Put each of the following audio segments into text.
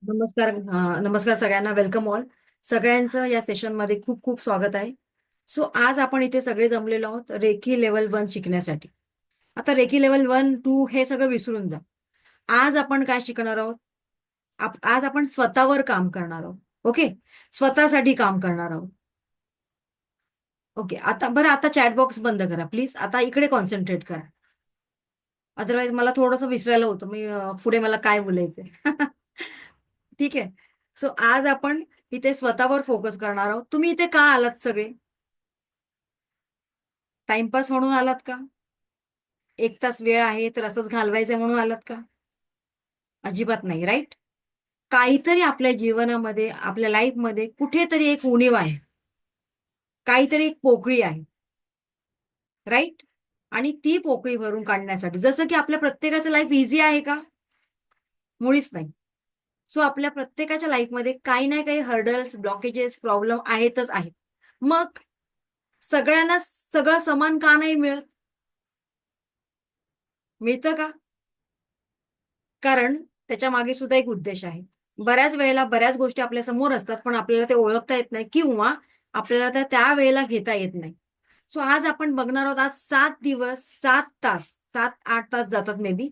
नमस्कार सगळ्यांना. Welcome all. सगळ्यांचं या सेशनमध्ये खूप खूप स्वागत आहे. सो आज आपण इथे सगळे जमलेलो आहोत रेकी लेवल 1 शिकण्यासाठी. आता रेकी लेवल 1, 2 हे सगळं विसरून जा. आज आपण काय शिकणार आहोत? आज आपण स्वतःवर काम करणार आहोत. ओके, स्वतःसाठी काम करणार आहोत. ओके, आता बरं, आता चॅट बॉक्स बंद करा प्लीज. आता इकडे कॉन्सन्ट्रेट करा. अदरवाईज मला थोडंसं विसरायला होतं मी पुढे मला काय बोलायचंय. ठीक आहे. सो आज आपण इथे स्वतःवर फोकस करणार आहोत. तुम्ही इथे का आलात सगळे? टाइमपास म्हणून आलात का? 1 तास वेळ आहे तर असंच घालवायचं म्हणून आलात का? अजिबात नाही, राईट? काहीतरी आपल्या जीवनामध्ये, आपल्या लाईफमध्ये कुठेतरी एक उणीव आहे. काहीतरी एक पोकळी आहे, राईट? आणि ती पोकळी भरून काढण्यासाठी, जसं की आपल्या प्रत्येकाचं लाईफ इझी आहे का? मुळीच नाही. सो आपल्या प्रत्येकाच्या लाईफमध्ये काही ना काही हर्डल्स, ब्लॉकेजेस, प्रॉब्लेम आहेतच आहेत. मग सगळ्यांना सगळं समान का नाही मिळत? मिळतं का? कारण त्याच्या मागे सुद्धा एक उद्देश आहे. बऱ्याच वेळेला बऱ्याच गोष्टी आपल्या समोर असतात, पण आपल्याला ते ओळखता येत नाही किंवा आपल्याला त्या वेळेला घेता येत नाही. सो आज आपण बघणार आहोत, आज 7 दिवस, 7 तास, 7-8 तास जातात मे बी.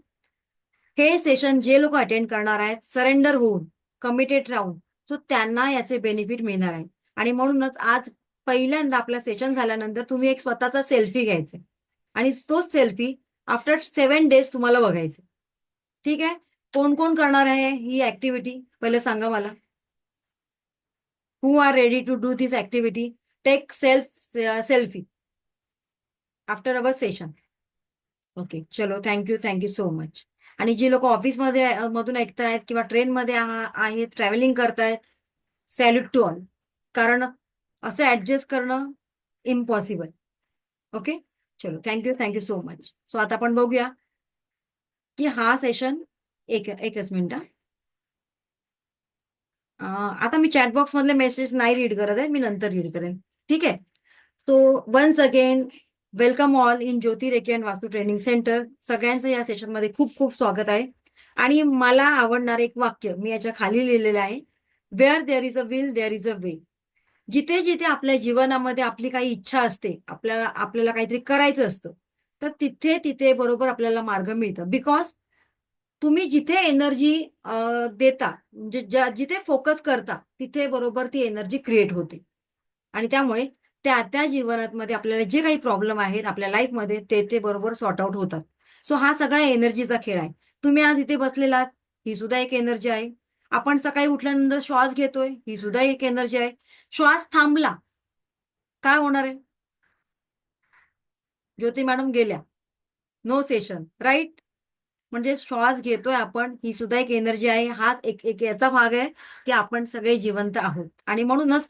हे सेशन जे लोक अटेंड करणार आहेत, सरेंडर होऊन, कमिटेड राहून, सो त्यांना याचे बेनिफिट मिळणार आहे. आणि म्हणूनच आज पहिल्यांदा आपला सेशन झाल्यानंतर तुम्ही एक स्वतःचा सेल्फी घ्यायचा आणि तोच सेल्फी आफ्टर 7 डेज तुम्हाला बघायचा. ठीक आहे? कोण कोण करणार आहे ही ऍक्टिव्हिटी पहिले सांगा मला. Who are ready to do this activity? Take selfie after our session. Okay, चलो, थँक्यू सो मच. आणि जी लोक ऑफिसमध्ये मधून ऐकतायत किंवा ट्रेनमध्ये आहेत, ट्रॅव्हलिंग करतायत, सॅल्यूट टू ऑल. कारण असं ऍडजस्ट करणं इम्पॉसिबल. ओके, चलो, थँक्यू सो मच. सो आता आपण बघूया की हा सेशन, एकच मिनिट. आता मी चॅटबॉक्स मधले मेसेज नाही रीड करत आहे, मी नंतर रीड करेन. ठीक आहे. So once again, welcome all in Jyoti reiki and Vastu training centre. सगळ्यांचं या सेशनमध्ये खूप खूप स्वागत आहे. आणि मला आवडणारं एक वाक्य मी याच्या खाली लिहिलेलं आहे: where there is a will there is a way. जिथे जिथे आपल्या जीवनामध्ये आपली काही इच्छा असते, आपल्याला आपल्याला काहीतरी करायचं असतं, तर तिथे तिथे बरोबर आपल्याला मार्ग मिळतं. बिकॉज तुम्ही जिथे एनर्जी देता, म्हणजे जिथे फोकस करता, तिथे बरोबर ती एनर्जी क्रिएट होते. आणि त्यामुळे त्या त्या जीवनामध्ये आपल्याला जे काही प्रॉब्लेम आहेत आपल्या लाईफमध्ये, ते ते बरोबर सॉर्ट आउट होतात. सो हा सगळा एनर्जीचा खेळ आहे. तुम्ही आज इथे बसलेला आहात, ही सुद्धा एक एनर्जी आहे. आपण सकाळी उठल्यानंतर श्वास घेतोय, ही सुद्धा एक एनर्जी आहे. श्वास थांबला, काय होणार आहे? ज्योती मॅडम गेल्या, नो सेशन, राईट? म्हणजे श्वास घेतोय आपण, ही सुद्धा एक एनर्जी आहे. हाच एक एक याचा भाग आहे की आपण सगळे जिवंत आहोत. आणि म्हणूनच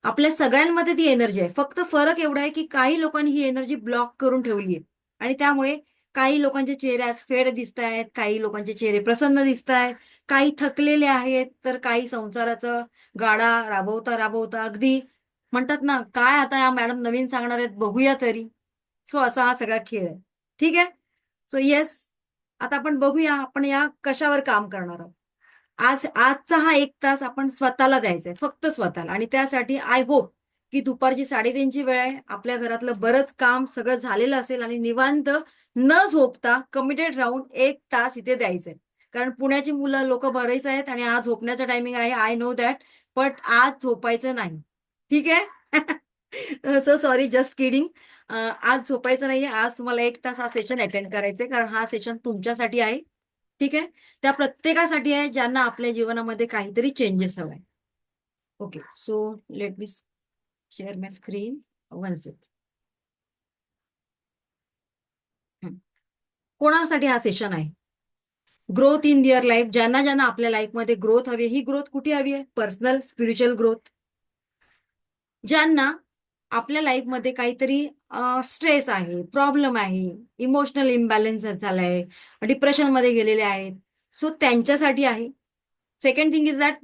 आपल्या सगळ्यांमध्ये ती एनर्जी आहे. फक्त फरक एवढा आहे की काही लोकांनी ही एनर्जी ब्लॉक करून ठेवली आहे. आणि त्यामुळे काही लोकांचे चेहरे आज फेड दिसत आहेत, काही लोकांचे चेहरे प्रसन्न दिसत आहेत, काही थकलेले आहेत, तर काही संसाराचं गाडा राबवता राबवता अगदी म्हणतात ना, काय आता या मॅडम नवीन सांगणार आहेत, बघूया तरी. सो असा हा सगळा खेळ आहे. ठीक आहे. सो येस, आता आपण बघूया आपण या कशावर काम करणार आहोत. आजचा हा 1 तास आपण स्वतःला द्यायचा आहे, फक्त स्वतःला. आणि त्यासाठी आय होप की दुपारची 3:30ची वेळ आहे, आपल्या घरातलं बरंच काम सगळं झालेलं असेल आणि निवांत न झोपता कमिटेड राहून 1 तास इथे द्यायचंय. कारण पुण्याची मुलं लोक बरेच आहेत आणि आज झोपण्याचा टायमिंग आहे, आय नो दॅट. बट आज झोपायचं नाही. ठीक आहे? So sorry, just kidding. आज झोपायचं नाहीये. आज तुम्हाला 1 तास हा सेशन अटेंड करायचंय, कारण हा सेशन तुमच्यासाठी आहे. ठीक आहे? त्या प्रत्येकासाठी आहे ज्यांना आपल्या जीवनामध्ये काहीतरी चेंजेस हवाय. Okay, so let me share my screen one second. कोणासाठी हा सेशन आहे? Growth in their life. ज्यांना ज्यांना आपल्या लाईफमध्ये ग्रोथ हवी, ही ग्रोथ कुठे हवी आहे? Personal spiritual growth. ज्यांना आपल्या लाईफमध्ये काहीतरी स्ट्रेस आहे, प्रॉब्लेम आहे, इमोशनल इम्बॅलन्स झालाय, डिप्रेशनमध्ये गेलेले आहेत, सो त्यांच्यासाठी आहे. सेकंड थिंग इज दॅट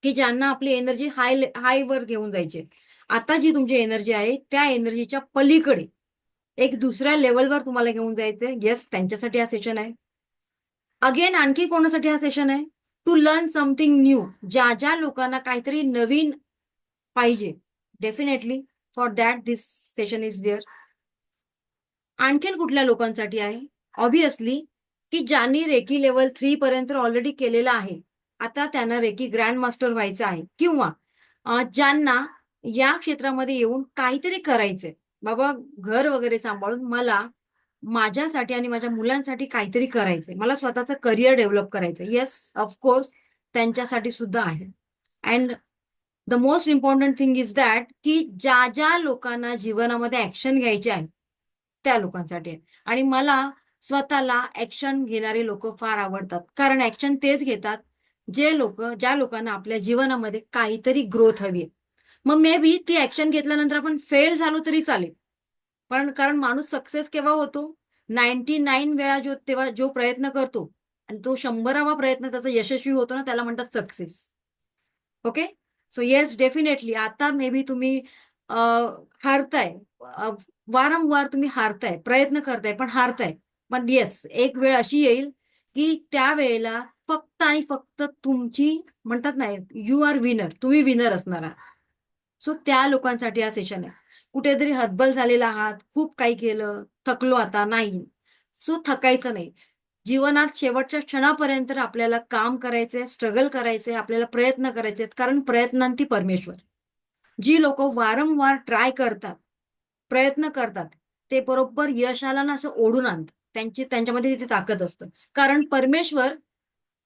की ज्यांना आपली एनर्जी हायवर घेऊन जायची, आता जी तुमची एनर्जी आहे त्या एनर्जीच्या पलीकडे एक दुसऱ्या लेवलवर तुम्हाला घेऊन जायचंय, येस, त्यांच्यासाठी हा सेशन आहे. अगेन आणखी कोणासाठी हा सेशन आहे? To learn something new. ज्या ज्या लोकांना काहीतरी नवीन पाहिजे, definitely for that this session is there. आणखीन कुठल्या लोकांसाठी आहे? ऑब्विसली की ज्यांनी रेकी लेवल 3 पर्यंत ऑलरेडी केलेलं आहे, आता त्यांना रेकी ग्रँड मास्टर व्हायचं आहे, किंवा ज्यांना या क्षेत्रामध्ये येऊन काहीतरी करायचंय, बाबा घर वगैरे सांभाळून मला माझ्यासाठी आणि माझ्या मुलांसाठी काहीतरी करायचंय, मला स्वतःचं करिअर डेव्हलप करायचं, येस ऑफकोर्स त्यांच्यासाठी सुद्धा आहे. And the most important thing is that की ज्या ज्या लोकांना जीवनामध्ये ऍक्शन घ्यायचे आहे त्या लोकांसाठी आहे. आणि मला स्वतःला ऍक्शन घेणारे लोक फार आवडतात, कारण ऍक्शन तेच घेतात ज्या लोकांना आपल्या जीवनामध्ये काहीतरी ग्रोथ हवी आहे. मग मे बी ती ऍक्शन घेतल्यानंतर आपण फेल झालो तरी चालेल, पण कारण माणूस सक्सेस केव्हा होतो? 99 वेळा तेव्हा जो प्रयत्न करतो आणि तो 100वा प्रयत्न त्याचा यशस्वी होतो ना, त्याला म्हणतात success. Okay. So yes, definitely आता मे बी तुम्ही हारताय, वारंवार तुम्ही हारताय, प्रयत्न करताय पण हारताय. पण येस, एक वेळ अशी येईल की त्या वेळेला फक्त आणि फक्त तुमची म्हणतात नाही, यू आर विनर, तुम्ही विनर असणार आहात. सो त्या लोकांसाठी हा सेशन आहे. कुठेतरी हतबल झालेला आहात, खूप काही केलं, थकलो आता, नाही. सो थकायचं नाही. जीवनात शेवटच्या क्षणापर्यंत आपल्याला काम करायचंय, स्ट्रगल करायचंय, आपल्याला प्रयत्न करायचे, कारण प्रयत्नांती परमेश्वर. जी लोक वारंवार ट्राय करतात, प्रयत्न करतात, ते बरोबर यशाला ना असं ओढून आणतात. त्यांच्यामध्ये तिथे ताकद असतं. कारण परमेश्वर,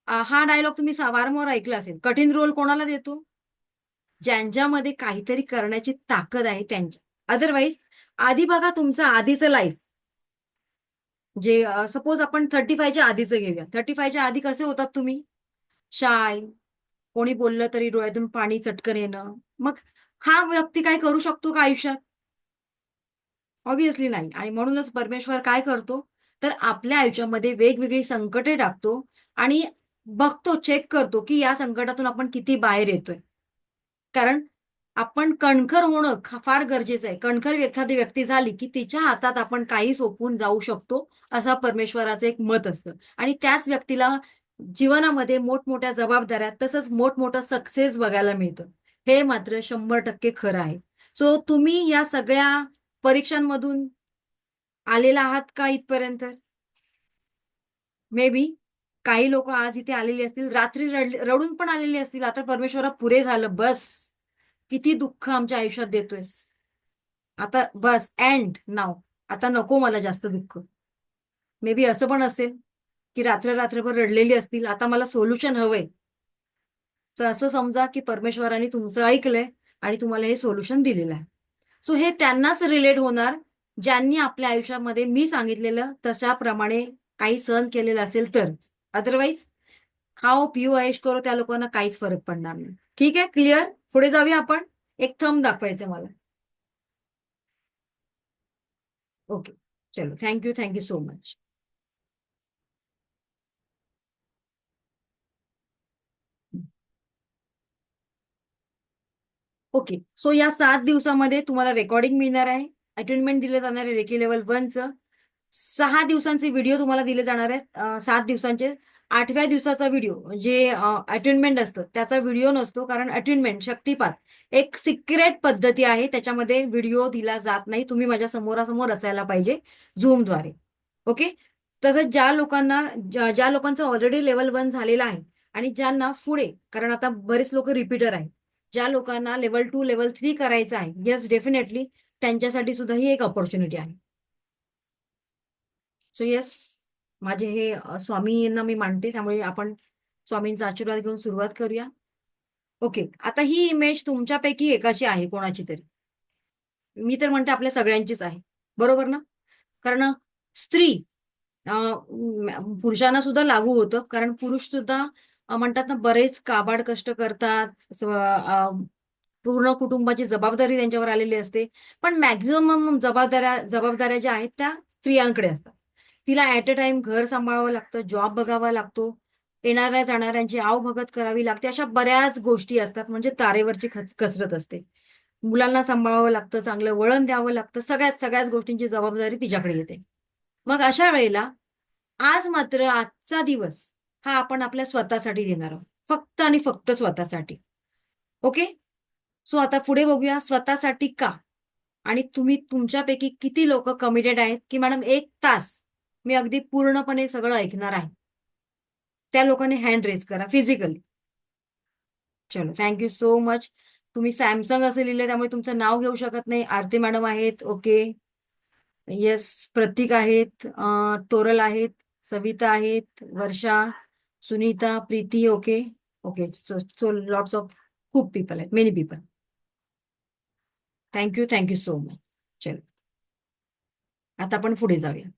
हा डायलॉग तुम्ही वारंवार ऐकला असेल, कठीण रोल कोणाला देतो? ज्यांच्यामध्ये काहीतरी करण्याची ताकद आहे त्यांच्या. अदरवाईज आधी बघा तुमचं आधीचं लाईफ, जे सपोज आपण 35च्या आधीचं घेऊया. 35च्या आधी कसे होतात तुम्ही? शाय, कोणी बोललं तरी डोळ्यातून पाणी चटकन येणं. मग हा व्यक्ती काय करू शकतो का आयुष्यात? ऑब्व्हियसली नाही. आणि म्हणूनच परमेश्वर काय करतो, तर आपल्या आयुष्यामध्ये वेगवेगळी संकटे टाकतो आणि बघतो, चेक करतो की या संकटातून आपण किती बाहेर येतोय. कारण आपण कणखर होणं फार गरजेचं आहे. कणखर एखादी व्यक्ती झाली की तिच्या हातात आपण काही सोपवून जाऊ शकतो, असा परमेश्वराचं एक मत असतं. आणि त्याच व्यक्तीला जीवनामध्ये मोठमोठ्या जबाबदाऱ्या तसंच मोठमोठं सक्सेस बघायला मिळतं. हे मात्र 100% खरं आहे. सो तुम्ही या सगळ्या परीक्षांमधून आलेला आहात का इथपर्यंत? मे बी काही लोक आज इथे आलेली असतील, रात्री रडून पण आलेली असतील. आता परमेश्वरा पुरे झालं, बस, किती दुःख आमच्या आयुष्यात देतोयस, आता बस, एंड नाव, आता नको मला जास्त दुःख. मे बी असं पण असेल की रात्रभर रडलेली असतील, आता मला सोल्युशन हवंय. तर असं समजा की परमेश्वराने तुमचं ऐकलंय आणि तुम्हाला हे सोल्युशन दिलेलं आहे. सो हे त्यांनाच रिलेट होणार ज्यांनी आपल्या आयुष्यामध्ये मी सांगितलेलं तशाप्रमाणे काही सहन केलेलं असेल तरच. अदरवाईज खाओ पिऊ ऐश करो, त्या लोकांना काहीच फरक पडणार नाही. ठीक आहे, क्लिअर? पुढे जाऊया आपण. एक थंब दाखवायचं मला. ओके, चलो, thank you so much. Okay. So या 7 दिवसामध्ये तुम्हाला रेकॉर्डिंग मिळणार आहे, अटेंडमेंट दिलं जाणार आहे रेकी लेवल 1चं. 6 दिवसांचे व्हिडिओ तुम्हाला दिले जाणार आहेत, 7 दिवसांचे. 8व्या दिवसाचा व्हिडिओ जे अटेंडमेंट असतं त्याचा व्हिडिओ नसतो, कारण अटेंडमेंट शक्तिपात एक सिक्रेट पद्धती आहे, त्याच्यामध्ये व्हिडिओ दिला जात नाही. तुम्ही माझ्या समोरासमोर असायला पाहिजे झूमद्वारे. ओके. तसंच ज्या लोकांचं ऑलरेडी लेवल 1 झालेलं आहे आणि ज्यांना पुढे, कारण आता बरेच लोक रिपीटर आहेत, ज्या लोकांना लेवल 2 लेवल 3 करायचं आहे, येस डेफिनेटली त्यांच्यासाठी सुद्धा ही एक ऑपॉर्च्युनिटी आहे. सो येस, माझे हे स्वामींना मी मानते, त्यामुळे आपण स्वामींचा आशीर्वाद घेऊन सुरुवात करूया. ओके. आता ही इमेज तुमच्यापैकी एकाची आहे, कोणाची तरी. मी तर म्हणते आपल्या सगळ्यांचीच आहे, बरोबर ना? कारण स्त्री, पुरुषांना सुद्धा लागू होतं, कारण पुरुष सुद्धा म्हणतात ना, बरेच काबाड कष्ट करतात, पूर्ण कुटुंबाची जबाबदारी त्यांच्यावर आलेली असते. पण मॅक्झिमम जबाबदाऱ्या ज्या आहेत त्या स्त्रियांकडे असतात. तिला ऍट अ टाइम घर सांभाळावं लागतं, जॉब बघावा लागतो, येणाऱ्या जाणाऱ्यांची आवभगत करावी लागते, अशा बऱ्याच गोष्टी असतात. म्हणजे तारेवरची कसरत असते. मुलांना सांभाळावं लागतं, चांगलं वळण द्यावं लागतं, सगळ्याच गोष्टींची जबाबदारी तिच्याकडे येते. मग अशा वेळेला आज मात्र आजचा दिवस हा आपण आपल्या स्वतःसाठी देणार आहोत, फक्त आणि फक्त स्वतःसाठी. ओके. सो आता पुढे बघूया स्वतःसाठी का. आणि तुम्ही तुमच्यापैकी किती लोक कमिटेड आहेत की मॅडम 1 तास मी अगदी पूर्णपणे सगळं ऐकणार आहे. त्या लोकांनी हँड रेज करा फिजिकली. चलो, थँक्यू सो मच. तुम्ही सॅमसंग असं लिहिलंय त्यामुळे तुमचं नाव घेऊ शकत नाही. आरती मॅडम आहेत. ओके. येस. प्रतीक आहेत, तोरल आहेत, सविता आहेत, Varsha, Sunita, Preeti. Okay. Okay. So lots of खूप पीपल आहेत, many people. Thank you. Thank you so much. चलो, आता आपण पुढे जाऊया.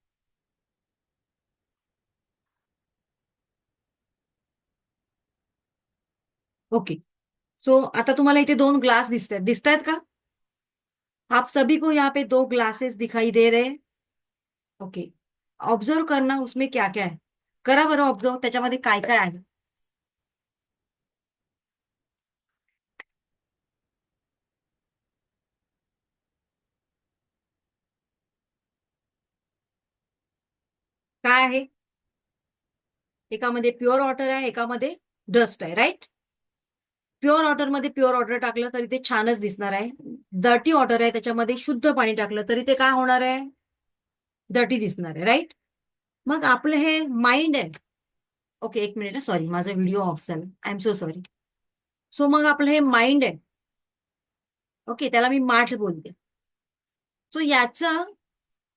ओके. सो आता तुम्हाला इथे 2 ग्लास दिसतायत का? आप सभी को यहाँ पे 2 ग्लासेस दिखाई दे रहे हैं. ओके. ऑब्झर्व करना उसमें क्या क्या है. करा बरं ऑब्झर्व, त्याच्यामध्ये काय काय आहे. काय आहे? एकामध्ये प्युअर वॉटर आहे, एकामध्ये डस्ट आहे. राईट. प्युअर वॉटरमध्ये प्युअर वॉटर टाकलं तरी ते छानच दिसणार आहे. डर्टी वॉटर आहे त्याच्यामध्ये शुद्ध पाणी टाकलं तरी ते काय होणार आहे? डर्टी दिसणार आहे. राईट. मग आपलं हे माइंड आहे. ओके, एक मिनिट. सॉरी, माझा व्हिडिओ ऑफ झाला. I am so sorry. So मग आपलं हे माइंड आहे. ओके, त्याला मी माठ बोलते. सो याचं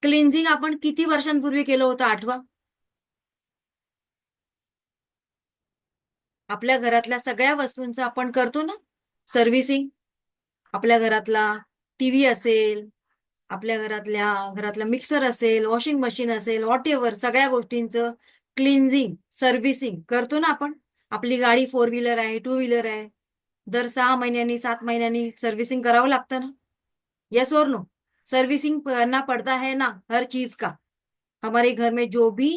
क्लिन्झिंग आपण किती वर्षांपूर्वी केलं होतं आठवा? आपल्या घरातल्या सगळ्या वस्तूंचं आपण करतो ना सर्व्हिसिंग. आपल्या घरातला टीव्ही असेल, आपल्या घरातला मिक्सर असेल, वॉशिंग मशीन असेल, व्हॉट एव्हर सगळ्या गोष्टींचं क्लिन्झिंग सर्व्हिसिंग करतो ना आपण. आपली गाडी 4 व्हीलर आहे, 2 व्हीलर आहे, दर 6 महिन्यांनी 7 महिन्यांनी सर्व्हिसिंग करावं लागतं ना. यस और नो. सर्विसिंग करना पड़ता है ना हर चीज का. हमारे घर में जो भी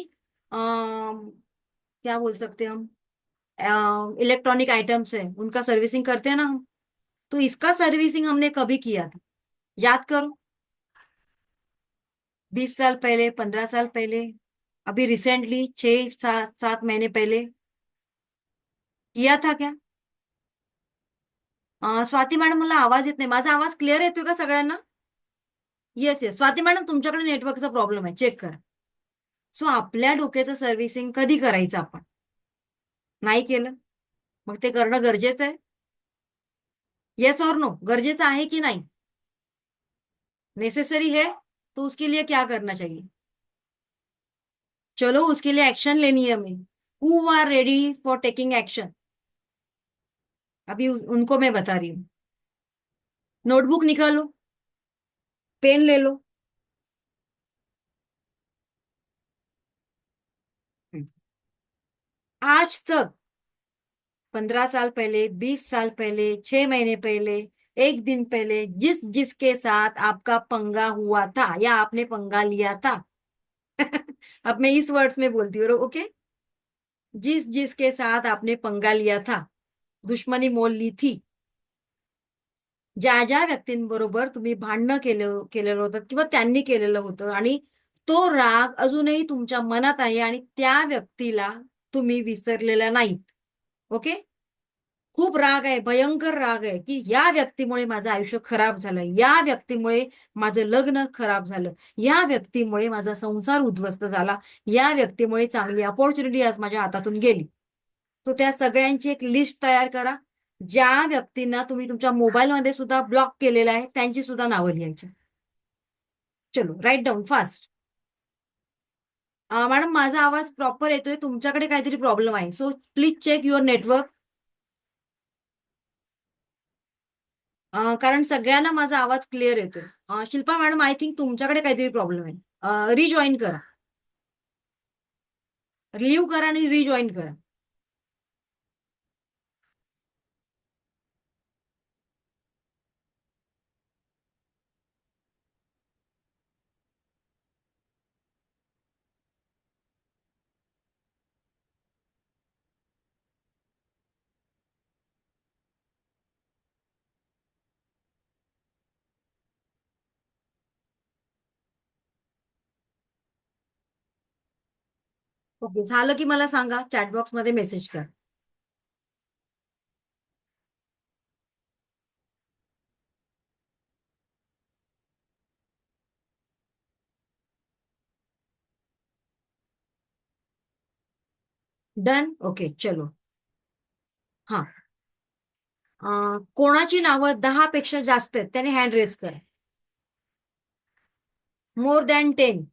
क्या बोल सकते हैं हम, इलेक्ट्रॉनिक आइटम्स है उनका सर्विसिंग करते हैं ना हम. तो इसका सर्विसिंग हमने कभी किया था? याद करो. 20 साल पहले, 15 साल पहले, अभी रिसेंटली 6 7 7 महीने पहले किया था क्या? स्वाती मॅडम, मला आवाज येत नाही. माझा आवाज क्लिअर येतोय का सगळ्यांना? Yes yes. स्वाती मॅडम, तुमच्याकडे नेटवर्कचा प्रॉब्लेम आहे, चेक करा. सो आपल्या डोक्याचं सर्व्हिसिंग कधी करायचं आपण? नाही केलं. मग ते करणं गरजेचं आहे. येस और नो, गरजेचं आहे की नाही? नेसेसरी है. तो उसके लिए क्या करना चाहिए? चलो, उसके लिए एक्शन लेनी है हमें. Who are ready for taking action? अभी उनको मैं बता रही हूँ. नोटबुक निकालो, पेन ले लो. आज तक 15 साल पहले, 20 साल पहले, 6 महीने पहले, एक दिन पहले जिस जिसके साथ आपका पंगा हुआ था या आपने पंगा लिया था. अब मैं इस वर्ड्स में बोलती हूँ. ओके. जिस जिसके साथ आपने पंगा लिया था, दुश्मनी मोल ली थी, ज्या ज्या व्यक्तींबरोबर तुम्ही भांडणं केलेलं होतं किंवा त्यांनी केलेलं होतं आणि तो राग अजूनही तुमच्या मनात आहे आणि त्या व्यक्तीला तुम्ही विसरलेला नाहीत. ओके. खूप राग आहे, भयंकर राग आहे की या व्यक्तीमुळे माझं आयुष्य खराब झालं, या व्यक्तीमुळे माझं लग्न खराब झालं, या व्यक्तीमुळे माझा संसार उद्ध्वस्त झाला, या व्यक्तीमुळे चांगली अपॉर्च्युनिटी आज माझ्या हातातून गेली. तो त्या सगळ्यांची एक लिस्ट तयार करा. ज्या व्यक्तींना तुम्ही तुमच्या मोबाईलमध्ये सुद्धा ब्लॉक केलेलं आहे त्यांची सुद्धा नावं लिहायची. चलो, राईट डाऊन फास्ट. मॅडम, माझा आवाज प्रॉपर येतोय, तुमच्याकडे काहीतरी प्रॉब्लेम आहे. So please check your network. कारण सगळ्यांना माझा आवाज क्लिअर येतोय. शिल्पा मॅडम, आय थिंक तुमच्याकडे काहीतरी प्रॉब्लेम आहे. रिजॉईन करा. लिव्ह करा आणि रिजॉईन करा. ओके, झालं की मला सांगा, चॅटबॉक्स मध्ये मेसेज कर. डन. ओके, चलो. हा. कोणाची नावं 10 पेक्षा जास्त आहेत त्याने हँड रेज कर. more than 10.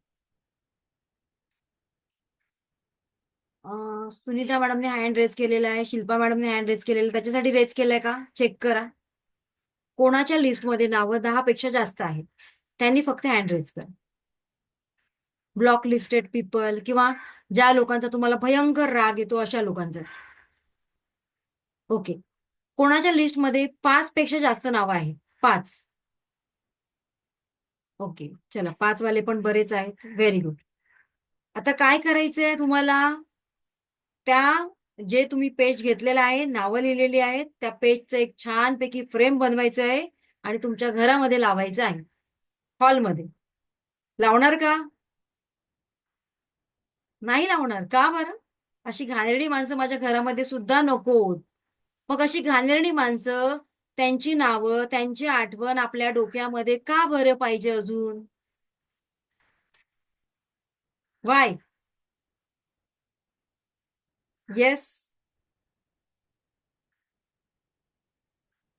सुनीता मॅडमने हँड रेज केलेला आहे, शिल्पा मॅडमने हँड रेज केलेला आहे. त्याच्यासाठी रेज केलाय का चेक करा. कोणाच्या लिस्टमध्ये नावं 10 पेक्षा जास्त आहेत त्यांनी फक्त हँड रेज कर. ब्लॉक लिस्टेड पीपल किंवा ज्या लोकांचा तुम्हाला भयंकर राग येतो अशा लोकांचा. ओके. कोणाच्या लिस्टमध्ये 5 पेक्षा जास्त नावं आहेत? 5. ओके, चला, 5 वाले पण बरेच आहेत. Very good. आता काय करायचंय तुम्हाला? त्या जे तुम्ही पेज घेतलेला आहे, नावं लिहिलेली आहेत, त्या पेजचं एक छानपैकी फ्रेम बनवायचं आहे आणि तुमच्या घरामध्ये लावायचं आहे, हॉलमध्ये. लावणार का? नाही लावणार का बरं? अशी घाणेरडी माणसं माझ्या घरामध्ये सुद्धा नकोत. मग अशी घाणेरडी माणसं, त्यांची नावं, त्यांची आठवण आपल्या डोक्यामध्ये का बरं पाहिजे अजून? वाय? येस.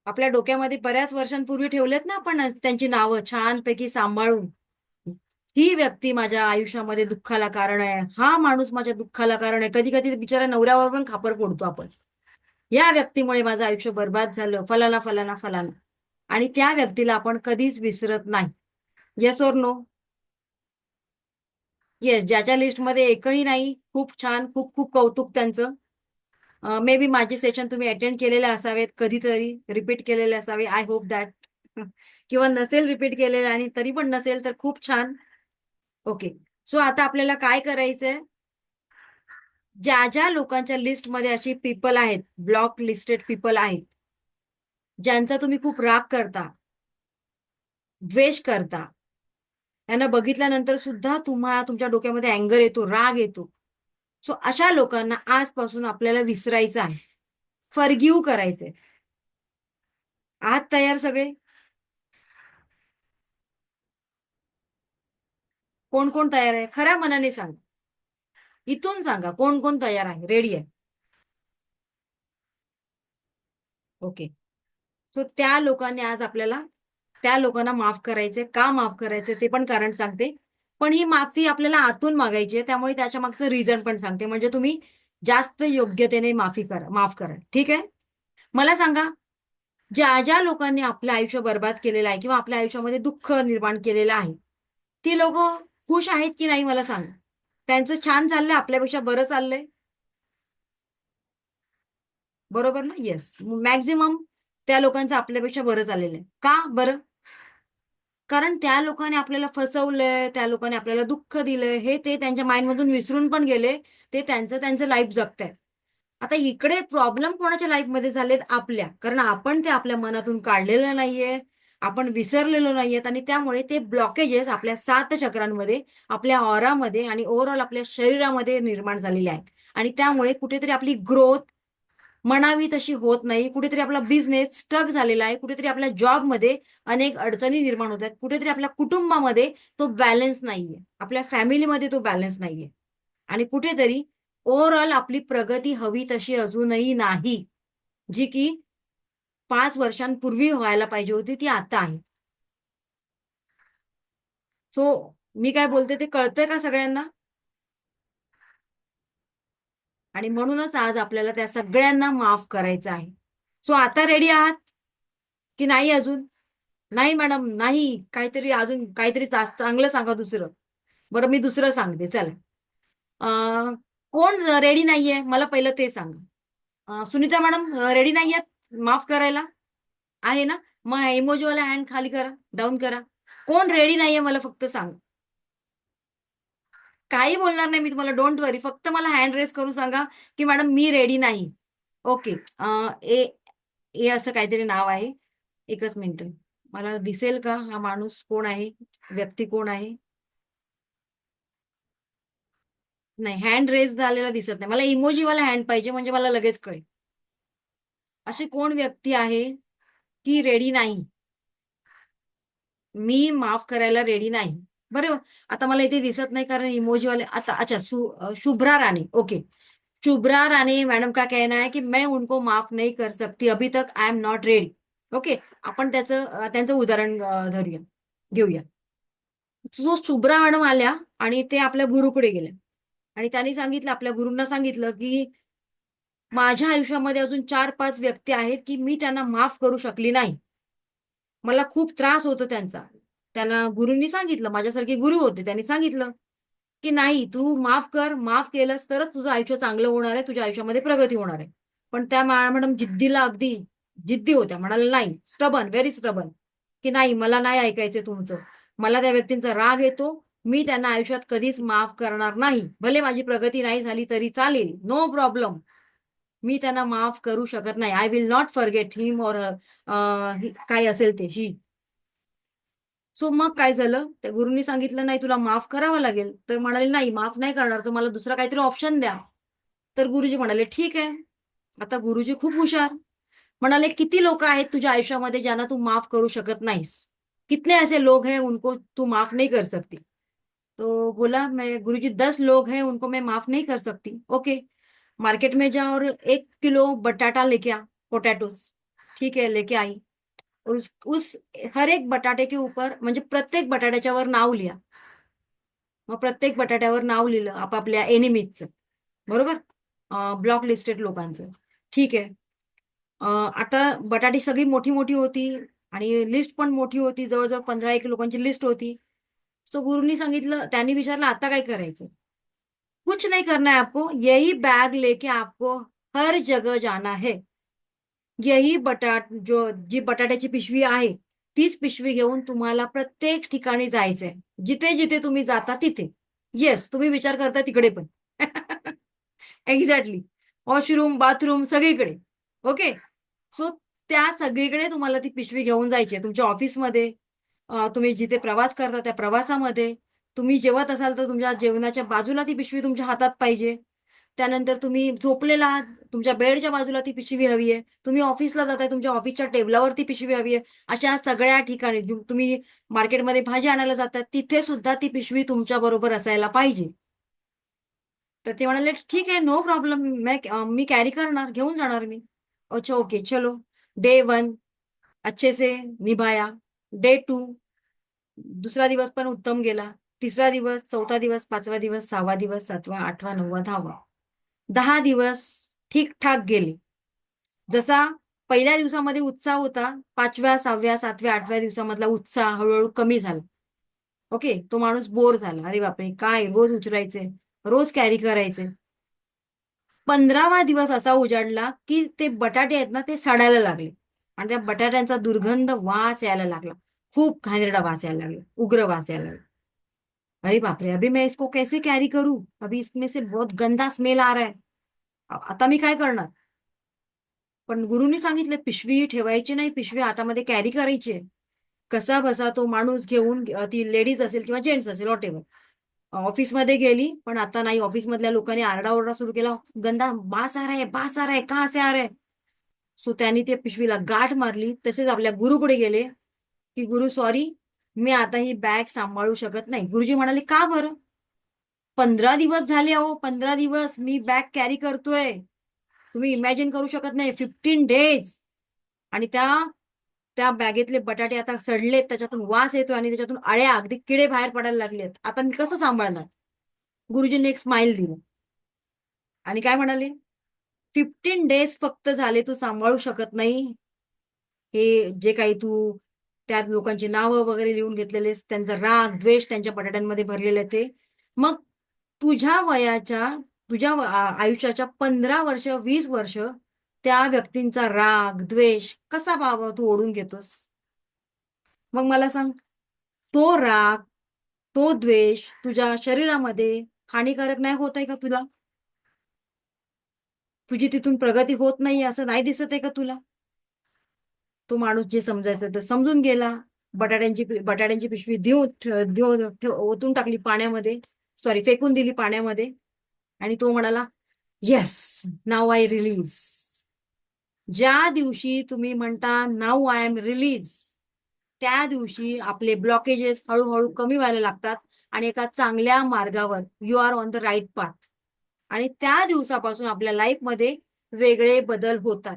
आपल्या डोक्यामध्ये बऱ्याच वर्षांपूर्वी ठेवलेत ना आपण त्यांची नावं छानपैकी सांभाळून. ही व्यक्ती माझ्या आयुष्यामध्ये दुःखाला कारण आहे, हा माणूस माझ्या दुःखाला कारण आहे. कधी कधी बिचारा नवऱ्यावर पण खापर फोडतो आपण. या व्यक्तीमुळे माझं आयुष्य बर्बाद झालं, फलाना फलाना फलाना. आणि त्या व्यक्तीला आपण कधीच विसरत नाही. Yes or no? येस. ज्याच्या लिस्टमध्ये एकही नाही, खूप छान, खूप खूप कौतुक त्यांचं. मे बी माझे सेशन तुम्ही अटेंड केलेले असावेत, कधीतरी रिपीट केलेले असावे. I hope that. किंवा नसेल रिपीट केलेलं आणि तरी पण नसेल तर खूप छान. ओके. सो आता आपल्याला काय करायचंय? ज्या ज्या लोकांच्या लिस्टमध्ये अशी पीपल आहेत, ब्लॉक लिस्टेड पीपल आहेत, ज्यांचा तुम्ही खूप राग करता, द्वेष करता, त्यांना बघितल्यानंतर सुद्धा तुमच्या डोक्यामध्ये अँगर येतो, राग येतो. सो अशा लोकांना आजपासून आपल्याला विसरायचं आहे, फॉरगिव्ह करायचंय. आहात तयार सगळे? कोण कोण तयार आहे? खऱ्या मनाने सांगा. इथून सांगा कोण कोण तयार आहे, रेडी आहे. ओके. सो त्या लोकांनी आज आपल्याला, त्या लोकांना माफ करायचंय. का माफ करायचंय ते पण कारण सांगते. पण ही माफी आपल्याला आतून मागायची आहे, त्यामुळे त्याच्या मागचं रिझन पण सांगते, म्हणजे तुम्ही जास्त योग्यतेने माफ करा. ठीक आहे? मला सांगा, ज्या ज्या लोकांनी आपलं आयुष्य बर्बाद केलेलं आहे किंवा आपल्या आयुष्यामध्ये दुःख निर्माण केलेलं आहे, ती लोक खुश आहेत की नाही मला सांगा. त्यांचं छान चाललंय, आपल्यापेक्षा बरं चाललंय? बरोबर ना? येस. मॅक्झिमम त्या लोकांचं आपल्यापेक्षा बरं चाललेलं आहे. का बरं? कारण त्या लोकांनी आपल्याला फसवलंय, त्या लोकांनी आपल्याला दुःख दिलंय, हे ते त्यांच्या माइंडमधून विसरून पण गेले. ते त्यांचं त्यांचं लाईफ जगतायत. आता इकडे प्रॉब्लेम कोणाच्या लाईफमध्ये झालेत? आपल्या. कारण आपण ते आपल्या मनातून काढलेलं नाहीये, आपण विसरलेलो नाहीयेत आणि त्यामुळे ते ब्लॉकेजेस आपल्या 7 चक्रांमध्ये, आपल्या ऑरामध्ये आणि ओव्हरऑल आपल्या शरीरामध्ये निर्माण झालेले आहेत. आणि त्यामुळे कुठेतरी आपली ग्रोथ म्हणावी तशी होत नाही. कुठेतरी आपला बिझनेस स्टक झालेला आहे. कुठेतरी आपल्या जॉबमध्ये अनेक अडचणी निर्माण होत आहेत. कुठेतरी आपल्या कुटुंबामध्ये तो बॅलन्स नाहीये. आपल्या फॅमिलीमध्ये तो बॅलन्स नाहीये. आणि कुठेतरी ओव्हरऑल आपली प्रगती हवी तशी अजूनही नाही. जी की 5 वर्षांपूर्वी व्हायला पाहिजे होती, ती आता आहे. सो मी काय बोलते ते कळतंय का सगळ्यांना? आणि म्हणूनच आज आपल्याला त्या सगळ्यांना माफ करायचं आहे. सो आता रेडी आहात की नाही अजून? नाही मॅडम, नाही. काहीतरी अजून काहीतरी चांगलं सांगा दुसरं. बरं, मी दुसरं सांगते, चला. कोण रेडी नाहीये मला पहिलं ते सांगा. सुनीता मॅडम रेडी नाहीयेत माफ करायला? आहे ना? मग इमोजीवाला हँड खाली करा, डाऊन करा. कोण रेडी नाहीये मला फक्त सांगा. काही बोलणार नाही मी तुम्हाला, डोंट वरी. फक्त मला हँड रेज करून सांगा की मॅडम मी रेडी नाही. ओके. ए ए असं काहीतरी नाव आहे. एकच मिनिट. मला दिसेल का हा माणूस कोण आहे? व्यक्ती कोण आहे? नाही, हँड रेज झालेला दिसत नाही मला. इमोजीवाला हँड पाहिजे, म्हणजे मला लगेच कळेल. अशी कोण व्यक्ती आहे की रेडी नाही, मी माफ करायला रेडी नाही? बरं, आता मला इथे दिसत नाही कारण इमोजीवाले. आता अच्छा, शुभ्रा राणे. ओके, शुभ्रा राणे मैडम का कहना है कि मैं उनको माफ नहीं कर सकती, अभी तक I am not ready. Okay, आपण त्यांचं उदाहरण धरूया, घेऊया. जो शुभ्रा मॅडम आल्या आणि ते आपल्या गुरुकडे गेल्या आणि त्यांनी सांगितलं, आपल्या गुरूंना सांगितलं की माझ्या आयुष्यामध्ये अजून 4-5 व्यक्ती आहेत की मी त्यांना माफ करू शकली नाही, मला खूप त्रास होतो त्यांचा. त्यांना गुरूंनी सांगितलं, माझ्यासारखे गुरु होते, त्यांनी सांगितलं की नाही, तू माफ कर, माफ केलंस तरच तुझं आयुष्य चांगलं होणार आहे, तुझ्या आयुष्यामध्ये प्रगती होणार आहे. पण त्या मॅडम जिद्दीला अगदी जिद्दी होत्या, म्हणाले नाही, स्टबन, व्हेरी स्टबन, की नाही, मला नाही ऐकायचं तुमचं, मला त्या व्यक्तींचा राग येतो, मी त्यांना आयुष्यात कधीच माफ करणार नाही, भले माझी प्रगती नाही झाली तरी चालेल, नो प्रॉब्लेम, मी त्यांना माफ करू शकत नाही, आय विल नॉट फॉरगेट हिम और काय असेल ते, ही. सो मग काय झालं, त्या गुरुंनी सांगितलं नाही, तुला माफ करावं लागेल. तर म्हणाले नाही, माफ नाही करणार, तर मला दुसरा काहीतरी ऑप्शन द्या. तर गुरुजी म्हणाले ठीक आहे. आता गुरुजी खूप हुशार, म्हणाले किती लोक आहेत तुझ्या आयुष्यामध्ये ज्यांना तू माफ करू शकत नाहीस, कितने ऐसे लोग हैं उनको तू माफ नहीं कर सकती? तो बोला, मैं गुरुजी 10 लोग हैं उनको मैं माफ नहीं कर सकती. ओके, मार्केट में जा और 1 किलो बटाटा लेके आ, पोटैटोस. ठीक है, लेके आई. और उस हर एक बटाटे के ऊपर, म्हणजे प्रत्येक बटाट्याच्या वर नाव लिहा. मग प्रत्येक बटाट्यावर नाव लिहिलं आपापल्या एनिमीजचं, बरोबर, ब्लॉक लिस्टेड लोकांचं. ठीक आहे. आता बटाटी सगळी मोठी मोठी होती आणि लिस्ट पण मोठी होती, जवळजवळ 15-1 लोकांची लिस्ट होती. सो गुरुंनी सांगितलं, त्यांनी विचारलं आता काय करायचं? कुछ नहीं करना है आपको, यही बैग लेके आपको हर जगह जाना है. यही जी बटाट्याची पिशवी आहे, तीच पिशवी घेऊन तुम्हाला प्रत्येक ठिकाणी जायचंय, जिथे जिथे तुम्ही जाता तिथे. येस, तुम्ही विचार करता तिकडे पण. एक्झॅक्टली, वॉशरूम, बाथरूम, सगळीकडे. ओके, सो त्या सगळीकडे तुम्हाला ती पिशवी घेऊन जायची आहे. तुमच्या ऑफिसमध्ये, तुम्ही जिथे प्रवास करता त्या प्रवासामध्ये, तुम्ही जेवत असाल तर तुमच्या जेवणाच्या बाजूला ती पिशवी तुमच्या हातात पाहिजे. त्यानंतर तुम्ही झोपलेला आहात, तुमच्या बेडच्या बाजूला ती पिशवी हवी आहे. तुम्ही ऑफिसला जाताय, तुमच्या ऑफिसच्या टेबलावर ती पिशवी हवी आहे. अशा सगळ्या ठिकाणी तुम्ही मार्केटमध्ये भाजी आणायला जातात, तिथे सुद्धा ती पिशवी तुमच्या बरोबर असायला पाहिजे. तर ते म्हणाले ठीक आहे, नो प्रॉब्लेम, मी कॅरी करणार, घेऊन जाणार मी. अच्छा, ओके, चलो. डे 1 अच्छे से निभाया. डे 2, दुसरा दिवस पण उत्तम गेला. तिसरा दिवस, चौथा दिवस, 5वा दिवस, 6वा दिवस, 7वा, 8वा, 9वा, 10वा, 10 दिवस ठीकठाक गेले. जसा पहिल्या दिवसामध्ये उत्साह होता, 5व्या, 6व्या, 7व्या, 8व्या दिवसामधला उत्साह हळूहळू कमी झाला. ओके, तो माणूस बोर झाला, अरे बापरे, काय रोज उचलायचे, रोज कॅरी करायचे. 15वा दिवस असा उजाडला की ते बटाटे आहेत ना, ते सडायला लागले आणि त्या बटाट्यांचा दुर्गंध वास यायला लागला, खूप घाणेरडा वास यायला लागला, उग्र वास यायला लागला. अरे बाप रे, अभी मैं इसको कैसे कैरी करूं, अभी इसमें से बहुत गंदा स्मेल आ रहा है, आता मी काय करणार? पण गुरुनी सांगितलं पिशवी ठेवायची नाही, पिशवी हातामध्ये कॅरी करायची. कसा बसा तो माणूस घेऊन, ती लेडीज असेल किंवा जेंट्स असेल, वॉट एव्हर, ऑफिसमध्ये गेली. पण आता नाही, ऑफिसमधल्या लोकांनी आरडाओरडा सुरू केला, गंदा बास आ रहा है, बास आ रहा है, कहां से आ रहा है? सो त्यांनी त्या पिशवीला गाठ मारली. तसेच आपल्या गुरुकडे गेले की गुरु सॉरी, मी आता ही बॅग सांभाळू शकत नाही. गुरुजी म्हणाले का बरं? 15 दिवस झाले अहो, 15 दिवस मी बॅग कॅरी करतोय, तुम्ही इमॅजिन करू शकत नाही, 15 डेज. आणि त्या त्या बॅगेतले बटाटे आता सडलेत, त्याच्यातून वास येतोय आणि त्याच्यातून अळ्या, अगदी किडे बाहेर पडायला लागलेत. आता मी कसं सांभाळणार? गुरुजींनी एक स्माइल दिलं आणि काय म्हणाले, 15 डेज फक्त झाले, तू सांभाळू शकत नाही हे जे काही तू त्या लोकांची नावं वगैरे लिहून घेतलेले, त्यांचा राग द्वेष त्यांच्या बटाट्यांमध्ये भरलेले ते. मग तुझ्या वयाच्या, आयुष्याच्या 15 वर्ष, 20 वर्ष त्या व्यक्तींचा राग द्वेष कसा बाबा तू ओढून घेतोस? मग मला सांग, तो राग, तो द्वेष तुझ्या शरीरामध्ये हानिकारक नाही होत आहे का तुला? तुझी तिथून प्रगती होत नाही असं नाही दिसत आहे का तुला? तो माणूस जे समजायचं ते समजून गेला. बटाट्यांची पिशवी देऊन ओतून टाकली पाण्यामध्ये, सॉरी, फेकून दिली पाण्यामध्ये. आणि तो म्हणाला, येस, नाव आय रिलीज. ज्या दिवशी तुम्ही म्हणता नाऊ आय एम रिलीज, त्या दिवशी आपले ब्लॉकेजेस हळूहळू कमी व्हायला लागतात आणि एका चांगल्या मार्गावर you are on the right path. आणि त्या दिवसापासून आपल्या लाईफमध्ये वेगळे बदल होतात.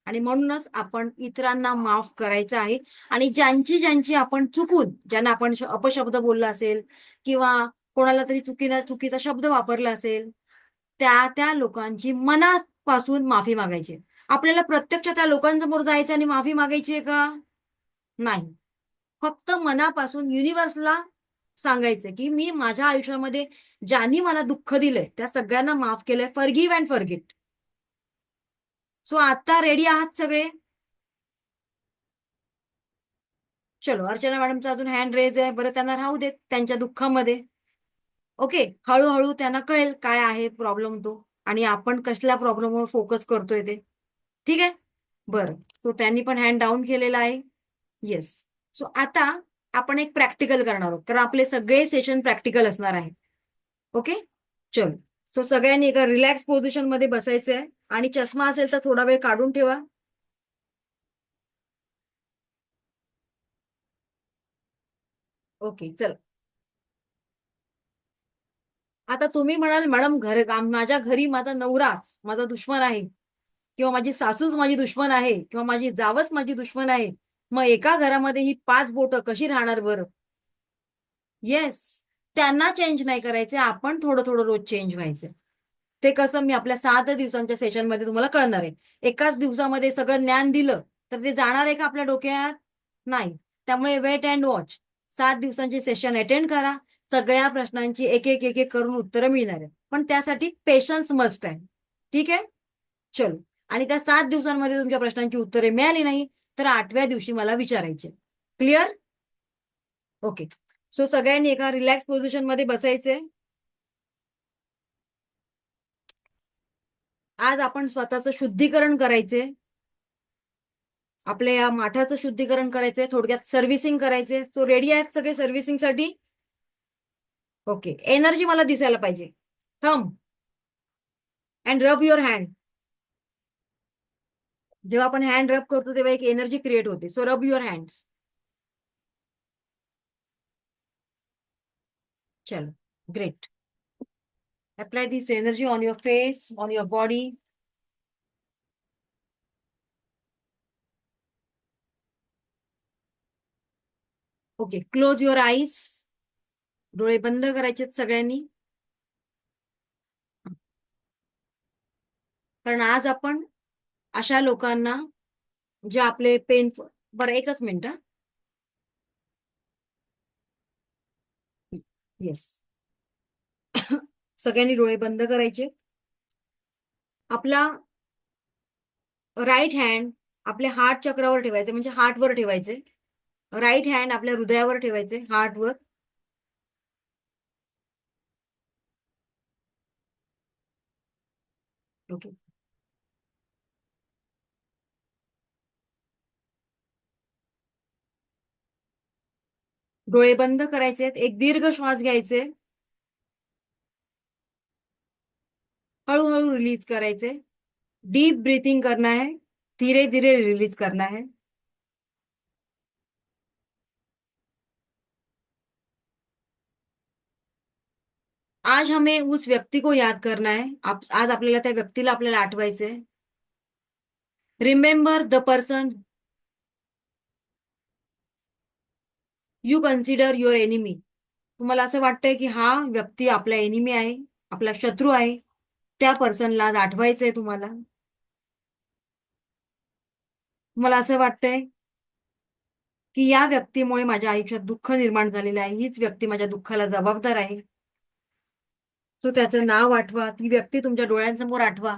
आणि म्हणूनच आपण इतरांना माफ करायचं आहे. आणि ज्यांची ज्यांची आपण चुकून, ज्यांना आपण अपशब्द बोलला असेल किंवा कोणाला तरी चुकीचा शब्द वापरला असेल, त्या त्या लोकांची मनापासून माफी मागायची. आपल्याला प्रत्यक्ष त्या लोकांसमोर जायचं आणि माफी मागायची आहे का? नाही. फक्त मनापासून युनिव्हर्सला सांगायचं की मी माझ्या आयुष्यामध्ये ज्यांनी मला दुःख दिलंय त्या सगळ्यांना माफ केलंय. Forgive and forget. सो आता रेडी आहात सगळे? चलो, अर्चना मॅडमचा अजून हँड रेज आहे. बरं, त्यांना राहू देत त्यांच्या दुःखामध्ये. ओके, हळूहळू त्यांना कळेल काय आहे प्रॉब्लेम तो, आणि आपण कसल्या प्रॉब्लेमवर फोकस करतोय ते. ठीक आहे, बरं. तो त्यांनी पण हँड डाऊन केलेला आहे. येस. सो आता आपण एक प्रॅक्टिकल करणार आहोत, कारण आपले सगळे सेशन प्रॅक्टिकल असणार आहे. ओके, चल. सो सगळ्यांनी एका रिलॅक्स पोझिशन मध्ये बसायचंय, आणि चष्मा असेल तर थोडा वेळ काढून ठेवा. ओके, चल. आता तुम्ही म्हणाल, मॅडम माझ्या घरी माझा नवराच माझा दुश्मन आहे, किंवा माझी सासूच माझी दुश्मन आहे, किंवा माझी जावच माझी दुश्मन आहे, मग एका घरामध्ये ही 5 बोटं कशी राहणार बरं? येस. त्यांना चेंज नाही करायचे, आपण थोडं थोडं रोज चेंज व्हायचं. ते कसं, मी आपल्या 7 दिवसांच्या सेशनमध्ये तुम्हाला कळणार आहे. एकाच दिवसामध्ये सगळं ज्ञान दिलं तर ते जाणार आहे का आपल्या डोक्यात? नाही. त्यामुळे वेट अँड वॉच. 7 दिवसांची सेशन अटेंड करा. सगळ्या प्रश्नांची एक एक एक एक करून उत्तरं मिळणार आहेत. पण त्यासाठी पेशन्स मस्ट आहे. ठीक आहे, चलो. आणि त्या 7 दिवसांमध्ये तुमच्या प्रश्नांची उत्तरे मिळाली नाही तर 8व्या दिवशी मला विचारायचे. क्लिअर? ओके. सो सगळ्यांनी एका रिलॅक्स पोझिशन मध्ये बसायचे. आज आपण स्वतःचं शुद्धीकरण करायचे. आपल्या या माठाचं शुद्धीकरण करायचंय, थोडक्यात सर्व्हिसिंग करायचे. सो रेडी आहेत सगळे सर्व्हिसिंगसाठी? ओके. एनर्जी मला दिसायला पाहिजे. थंब अँड रब युअर हँड. जेव्हा आपण हँड रब करतो तेव्हा एक एनर्जी क्रिएट होते. सो रब युअर हँड्स. चलो, great. Apply this energy on your face, on your body. Okay, close your eyes. डोळे बंद करायचे सगळ्यांनी. कारण आज आपण अशा लोकांना, जे आपले बरं, एकच मिनिट. येस. सगळ्यांनी डोळे बंद करायचे. आपला राईट हँड आपल्या हार्ट चक्रावर ठेवायचे, म्हणजे हार्टवर ठेवायचे. राईट हँड आपल्या हृदयावर ठेवायचे, हार्टवर. ओके. डोळे बंद करायचे. एक दीर्घ श्वास घ्यायचे. हळूहळू रिलीज करायचे. डीप ब्रीथिंग करना है, धीरे धीरे रिलीज करना है. आज हमें उस व्यक्ति को याद करना है. आज आपल्याला त्या व्यक्तीला आपल्याला आठवायचंय. Remember the person you consider your enemy. तुम्हाला असं वाटतंय की हा व्यक्ती आपला एनिमी आहे, आपला शत्रू आहे, त्या पर्सनला आज आठवायचंय तुम्हाला. तुम्हाला असं वाटतंय की या व्यक्तीमुळे माझ्या आयुष्यात दुःख निर्माण झालेलं आहे, हीच व्यक्ती माझ्या दुःखाला जबाबदार आहे. तो त्याचं नाव आठवा, ती व्यक्ती तुमच्या डोळ्यांसमोर आठवा.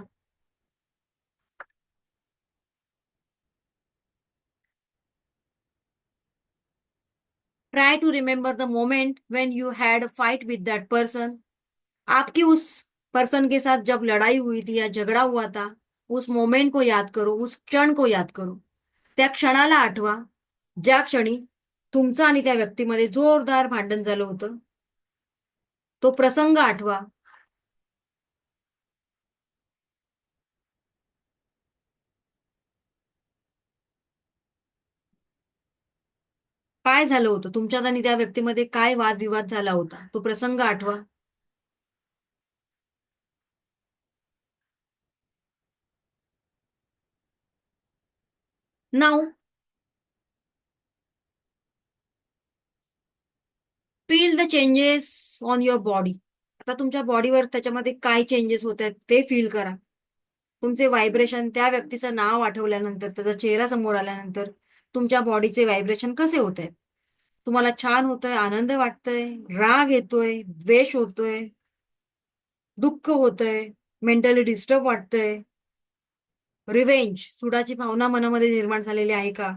Try to remember the moment when you had fight with that person. आपकी उस पर्सन के साथ जब लड़ाई हुई थी या झगड़ा हुआ था, उस मोमेंट को याद करो, उस क्षण को याद करो. त्या क्षणाला आठवा ज्या क्षणी तुमचं आणि त्या व्यक्तीमध्ये जोरदार भांडण झालं होतं. तो प्रसंग आठवा. काय झालं होतं तुमच्यात आणि त्या व्यक्तीमध्ये? काय वादविवाद झाला होता? तो प्रसंग आठवा. Now feel the changes on your body. आता तुमच्या बॉडीवर त्याच्यामध्ये काय चेंजेस होत आहेत ते फील करा. तुमचे व्हायब्रेशन, त्या व्यक्तीचं नाव आठवल्यानंतर, त्याचा चेहरा समोर आल्यानंतर तुमच्या बॉडीचे व्हायब्रेशन कसे होत आहेत? तुम्हाला छान होतंय, आनंद वाटतोय, राग येतोय, द्वेष होतोय, दुःख होतंय, मेंटली डिस्टर्ब वाटतंय, रिवेंज, सुडाची भावना मनामध्ये निर्माण झालेली आहे का?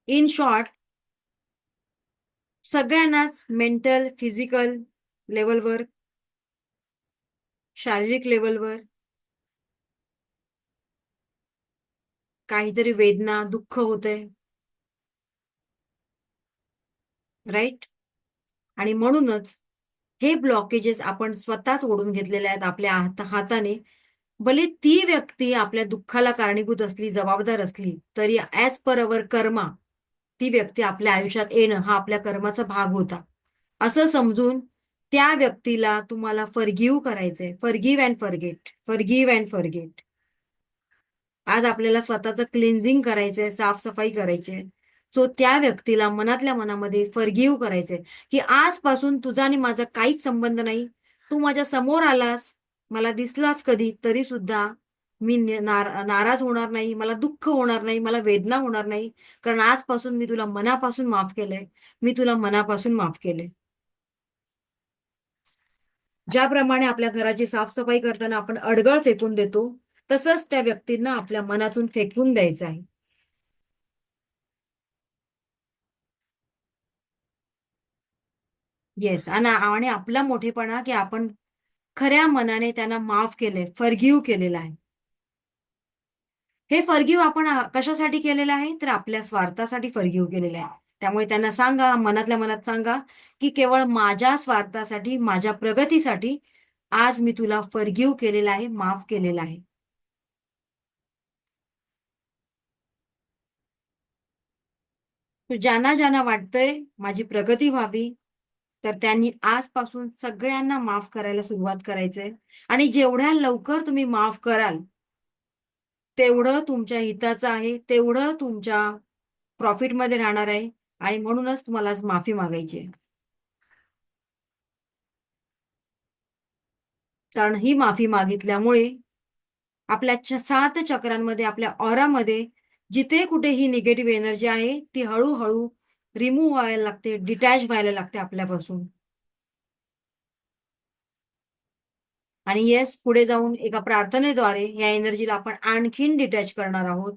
इन शॉर्ट, सगळ्यांनाच मेंटल, फिजिकल लेवलवर, शारीरिक लेवलवर काहीतरी वेदना, दुःख होतंय, राईट? आणि म्हणूनच हे ब्लॉकेजेस आपण स्वतःच ओढून घेतलेले आहेत आपल्या हाताने. भले ती व्यक्ती आपल्या दुःखाला कारणीभूत असली, जबाबदार असली, तरी ॲज पर अवर कर्मा ती व्यक्ती आपल्या आयुष्यात येणं हा आपल्या कर्माचा भाग होता. असं समजून त्या व्यक्तीला तुम्हाला फॉरगिव्ह करायचंय. Forgive and forget, forgive and forget. आज आपल्याला स्वतःचं क्लिन्झिंग करायचंय, साफसफाई करायची आहे. सो त्या व्यक्तीला मनातल्या मनामध्ये फॉरगिव्ह करायचंय, की आजपासून तुझा आणि माझा काहीच संबंध नाही. तू माझ्या समोर आलास, मला दिसलाच कधी, तरी सुद्धा मी नाराज होणार नाही, मला दुःख होणार नाही, मला वेदना होणार नाही. कारण आजपासून मी तुला मनापासून माफ केलंय. मी तुला मनापासून माफ केलंय. ज्याप्रमाणे आपल्या घराची साफसफाई करताना आपण अडगळ फेकून देतो, तसंच त्या व्यक्तींना आपल्या मनातून फेकून द्यायचं आहे. येस. आणि आपला मोठेपणा, की आपण खऱ्या मनाने त्यांना माफ केलंय, फॉरगिव्ह केलेलं आहे. हे फॉरगिव्ह आपण कशासाठी केलेलं आहे? तर आपल्या स्वार्थासाठी फॉरगिव्ह केलेलं आहे. त्यामुळे त्यांना सांगा, मनातल्या मनात सांगा, की केवळ माझ्या स्वार्थासाठी, माझ्या प्रगतीसाठी आज मी तुला फॉरगिव्ह केलेलं आहे, माफ केलेलं आहे. ज्यांना ज्यांना वाटतंय माझी प्रगती व्हावी, तर त्यांनी आजपासून सगळ्यांना माफ करायला सुरुवात करायचंय. आणि जेवढ्या लवकर तुम्ही माफ कराल, तेवढं तुमच्या हिताचं आहे, तेवढं तुमच्या प्रॉफिटमध्ये राहणार आहे. आणि म्हणूनच तुम्हाला आज माफी मागायची आहे. कारण ही माफी मागितल्यामुळे आपल्या 7 चक्रांमध्ये, आपल्या ऑरामध्ये जिथे कुठे ही निगेटिव्ह एनर्जी आहे, ती हळूहळू रिमूव्ह व्हायला लागते, डिटॅच व्हायला लागते आपल्यापासून. आणि येस, पुढे जाऊन एका प्रार्थनेद्वारे या एनर्जीला आपण आणखीन डिटॅच करणार आहोत.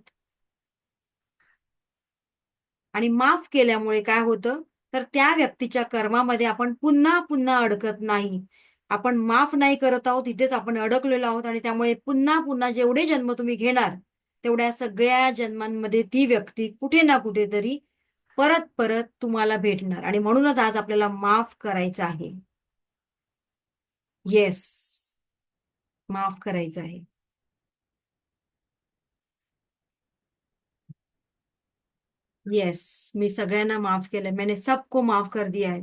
आणि माफ केल्यामुळे काय होतं, तर त्या व्यक्तीच्या कर्मामध्ये आपण पुन्हा पुन्हा अडकत नाही. आपण माफ नाही करत आहोत, इथेच आपण अडकलेलो आहोत. आणि त्यामुळे पुन्हा पुन्हा जेवढे जन्म तुम्ही घेणार, तेवढ्या सगळ्या जन्मांमध्ये ती व्यक्ती कुठे ना कुठेतरी परत परत तुम्हाला भेटणार. आणि म्हणूनच आज आपल्याला माफ करायचं आहे. येस, माफ करायचं आहे. येस, मी सगळ्यांना माफ केलंय. मैंने सबको माफ कर दिया है.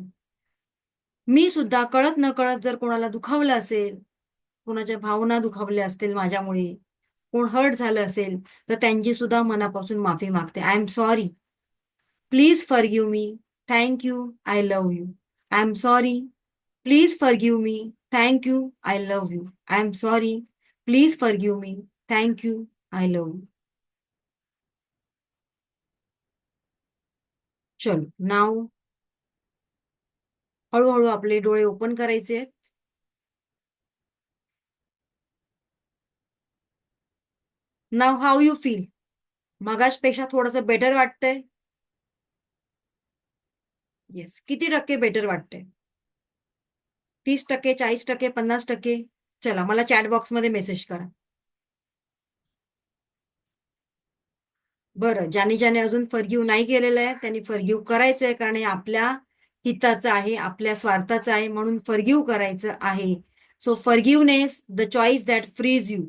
मी सुद्धा कळत नकळत जर कोणाला दुखावलं असेल, कोणाच्या भावना दुखावल्या असतील माझ्यामुळे, कोण हर्ट झालं असेल, तर त्यांची सुद्धा मनापासून माफी मागते. I am sorry. Please forgive me. Thank you. I love you. I am sorry. Please forgive me. Thank you. I love you. I am sorry. Please forgive me. Thank you. I love you. चलो, नाव हळूहळू आपले डोळे open करायचे. नाव how you feel? मगाचपेक्षा थोडंसं better वाटतंय? Yes. किती टक्के better वाटतंय? 30%, 40%, 50%? चला, मला चॅट बॉक्समध्ये मेसेज करा. बरं, ज्याने ज्याने अजून फॉरगिव्ह नाही केलेलं आहे, त्यांनी फॉरगिव्ह करायचंय. कारण हे आपल्या हिताचं आहे, आपल्या स्वार्थाचं आहे, म्हणून फॉरगिव्ह करायचं आहे. So forgiveness, the choice that frees you.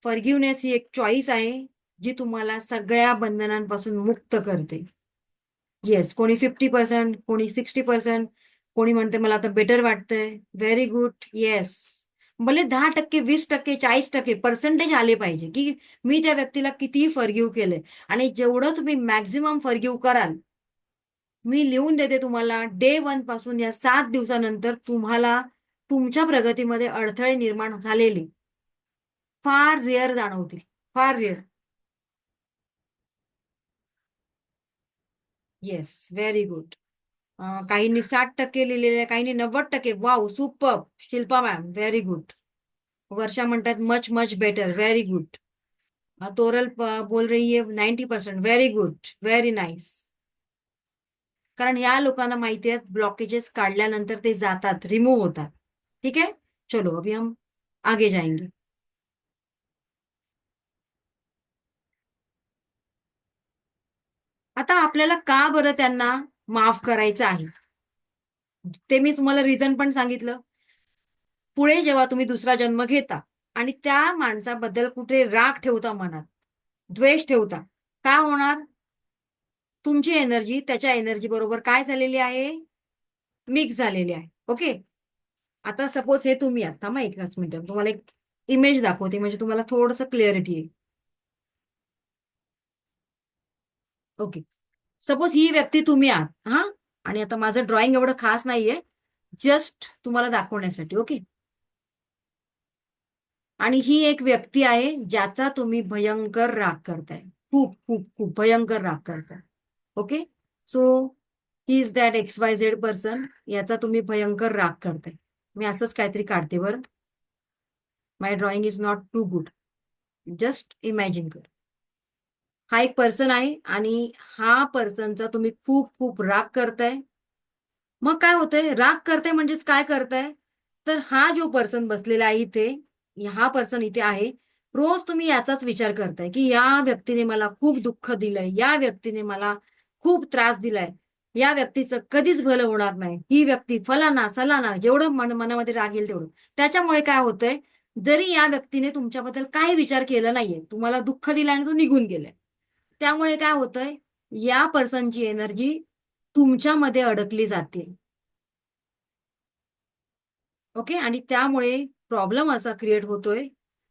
Forgiveness ही एक चॉईस आहे जी तुम्हाला सगळ्या बंधनांपासून मुक्त करते. येस, कोणी 50%, कोणी 60%, कोणी म्हणते मला आता बेटर वाटतंय. Very good. येस, भले 10%, 20%, 40% पर्सेंटेज आले पाहिजे की मी त्या व्यक्तीला कितीही फॉरगिव्ह केलंय. आणि जेवढं तुम्ही मॅक्झिमम फॉरगिव्ह कराल, मी लिहून देते तुम्हाला, डे 1 पासून या 7 दिवसानंतर तुम्हाला तुमच्या प्रगतीमध्ये अडथळे निर्माण झालेले फार रेअर जाणवतील. फार रेअर. Yes, very good. काहींनी 60% लिहिलेले आहे, काहींनी 90%. Wow, super. Shilpa ma'am, very good. Varsha म्हणतात much much better. Very good. Toral बोल रही है 90%. Very good. Very nice. कारण या लोकांना माहिती आहे ब्लॉकेजेस काढल्यानंतर ते जातात, रिमूव्ह होतात. ठीक है, चलो अभी हम आगे जाएंगे. आता आपल्याला का बरं त्यांना माफ करायचं आहे ते मी तुम्हाला रिझन पण सांगितलं. पुढे जेव्हा तुम्ही दुसरा जन्म घेता आणि त्या माणसाबद्दल कुठे राग ठेवता, मनात द्वेष ठेवता, काय होणार? तुमची एनर्जी त्याच्या एनर्जी बरोबर काय झालेली आहे? मिक्स झालेली आहे. ओके. आता सपोज हे तुम्ही आहात. थांबा एकच मिनिट, तुम्हाला एक इमेज दाखवते म्हणजे तुम्हाला थोडंसं क्लिअरिटी येईल. ओके. सपोज ही व्यक्ती तुम्ही आहात. हा, आणि आता माझं ड्रॉइंग एवढं खास नाहीये, जस्ट तुम्हाला दाखवण्यासाठी. ओके. आणि ही एक व्यक्ती आहे ज्याचा तुम्ही भयंकर राग करताय. खूप खूप खूप भयंकर राग करताय. Okay. So he is that XYZ person, याचा तुम्ही भयंकर राग करताय. मी असंच काहीतरी काढते बरं. My drawing is not too good. Just imagine कर. हा एक पर्सन आहे आणि हा पर्सनचा तुम्ही खूप खूप राग करताय. मग काय होतंय? राग करताय म्हणजेच काय करताय? तर हा जो पर्सन बसलेला आहे इथे, हा पर्सन इथे आहे, रोज तुम्ही याचाच विचार करताय की या व्यक्तीने मला खूप दुःख दिलंय, या व्यक्तीने मला खूप त्रास दिलाय, या व्यक्तीचं कधीच भलं होणार नाही, ही व्यक्ती फलाना सलाना, जेवढं मनामध्ये राग येईल तेवढं. त्याच्यामुळे काय होतंय, जरी या व्यक्तीने तुमच्याबद्दल काही विचार केला नाहीये, तुम्हाला दुःख दिलं आणि तो निघून गेलाय, त्यामुळे काय होतंय, या पर्सनची एनर्जी तुमच्यामध्ये अडकली जाते. ओके. आणि त्यामुळे प्रॉब्लेम असा क्रिएट होतोय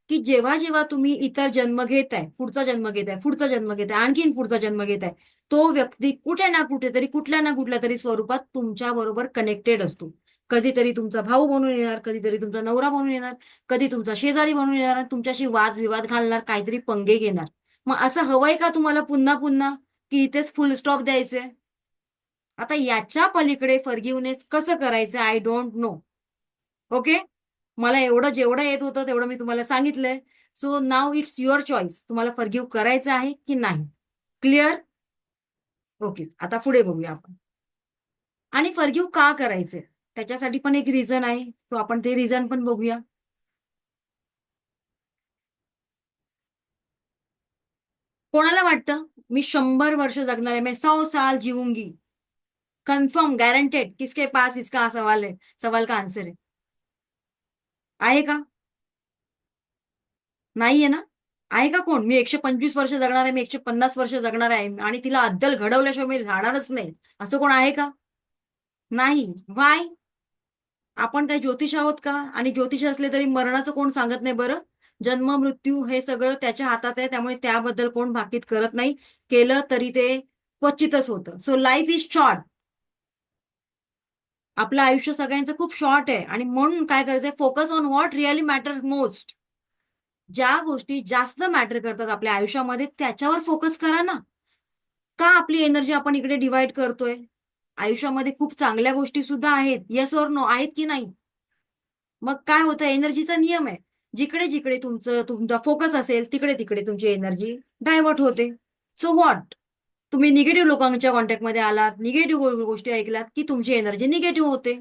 की जेव्हा जेव्हा तुम्ही इतर जन्म घेताय, पुढचा जन्म घेताय, पुढचा जन्म घेताय, आणखीन पुढचा जन्म घेताय, तो व्यक्ती कुठे ना कुठेतरी, कुठल्या ना कुठल्या तरी स्वरूपात तुमच्या बरोबर कनेक्टेड असतो. कधीतरी तुमचा भाऊ बनून येणार, कधीतरी तुमचा नवरा बनून येणार, कधी तुमचा शेजारी बनून येणार आणि तुमच्याशी वादविवाद घालणार, काहीतरी पंगे घेणार. मग असं हवंय का तुम्हाला पुन्हा पुन्हा, की इथेच फुल स्टॉप द्यायचे? आता याच्या पलीकडे फॉरगिव्हनेस कसं करायचं, आय डोंट नो. ओके. मला एवढं जेवढं येत होतं तेवढं मी तुम्हाला सांगितलंय. So now it's your choice, तुम्हाला फॉरगिव्ह करायचं आहे की नाही. क्लिअर? ओके. आता पुढे बघूया आपण. आणि फॉरगिव्ह का करायचंय त्याच्यासाठी पण एक रिझन आहे, सो आपण ते रिझन पण बघूया. कोणाला वाटतं मी 100 वर्ष जगणार आहे, मैं 100 साल जीऊंगी? Confirm, guaranteed? किसके पास इसका सवाल है, सवाल का आन्सर आहे का? नाहीये ना? आहे का कोण? मी 125 वर्ष जगणार आहे, मी 150 वर्ष जगणार आहे आणि तिला अद्दल घडवल्याशिवाय मी राहणारच नाही, असं कोण आहे का? नाही. वाय? आपण काही ज्योतिष आहोत का? आणि ज्योतिष असले तरी मरणाचं कोण सांगत नाही बरं? जन्म मृत्यू हे सगळं त्याच्या हातात आहे, त्यामुळे त्याबद्दल कोण भाकीत करत नाही. केलं तरी ते क्वचितच होतं. So life is short. आपलं आयुष्य सगळ्यांचं खूप शॉर्ट आहे आणि म्हणून काय करायचंय, focus on what really matter most. ज्या गोष्टी जास्त मॅटर करतात आपल्या आयुष्यामध्ये त्याच्यावर फोकस करा ना. का आपली एनर्जी आपण इकडे डिवाइड करतोय? आयुष्यामध्ये खूप चांगल्या गोष्टी सुद्धा आहेत. येस ऑर नो, आहेत की नाही? मग काय होतं, एनर्जीचा नियम आहे. जिकडे जिकडे तुमचा फोकस असेल तिकडे तिकडे तुमची एनर्जी डायव्हर्ट होते. So what? तुम्ही निगेटिव्ह लोकांच्या कॉन्टॅक्टमध्ये आलात, निगेटिव्ह गोष्टी ऐकलात की तुमची एनर्जी निगेटिव्ह होते.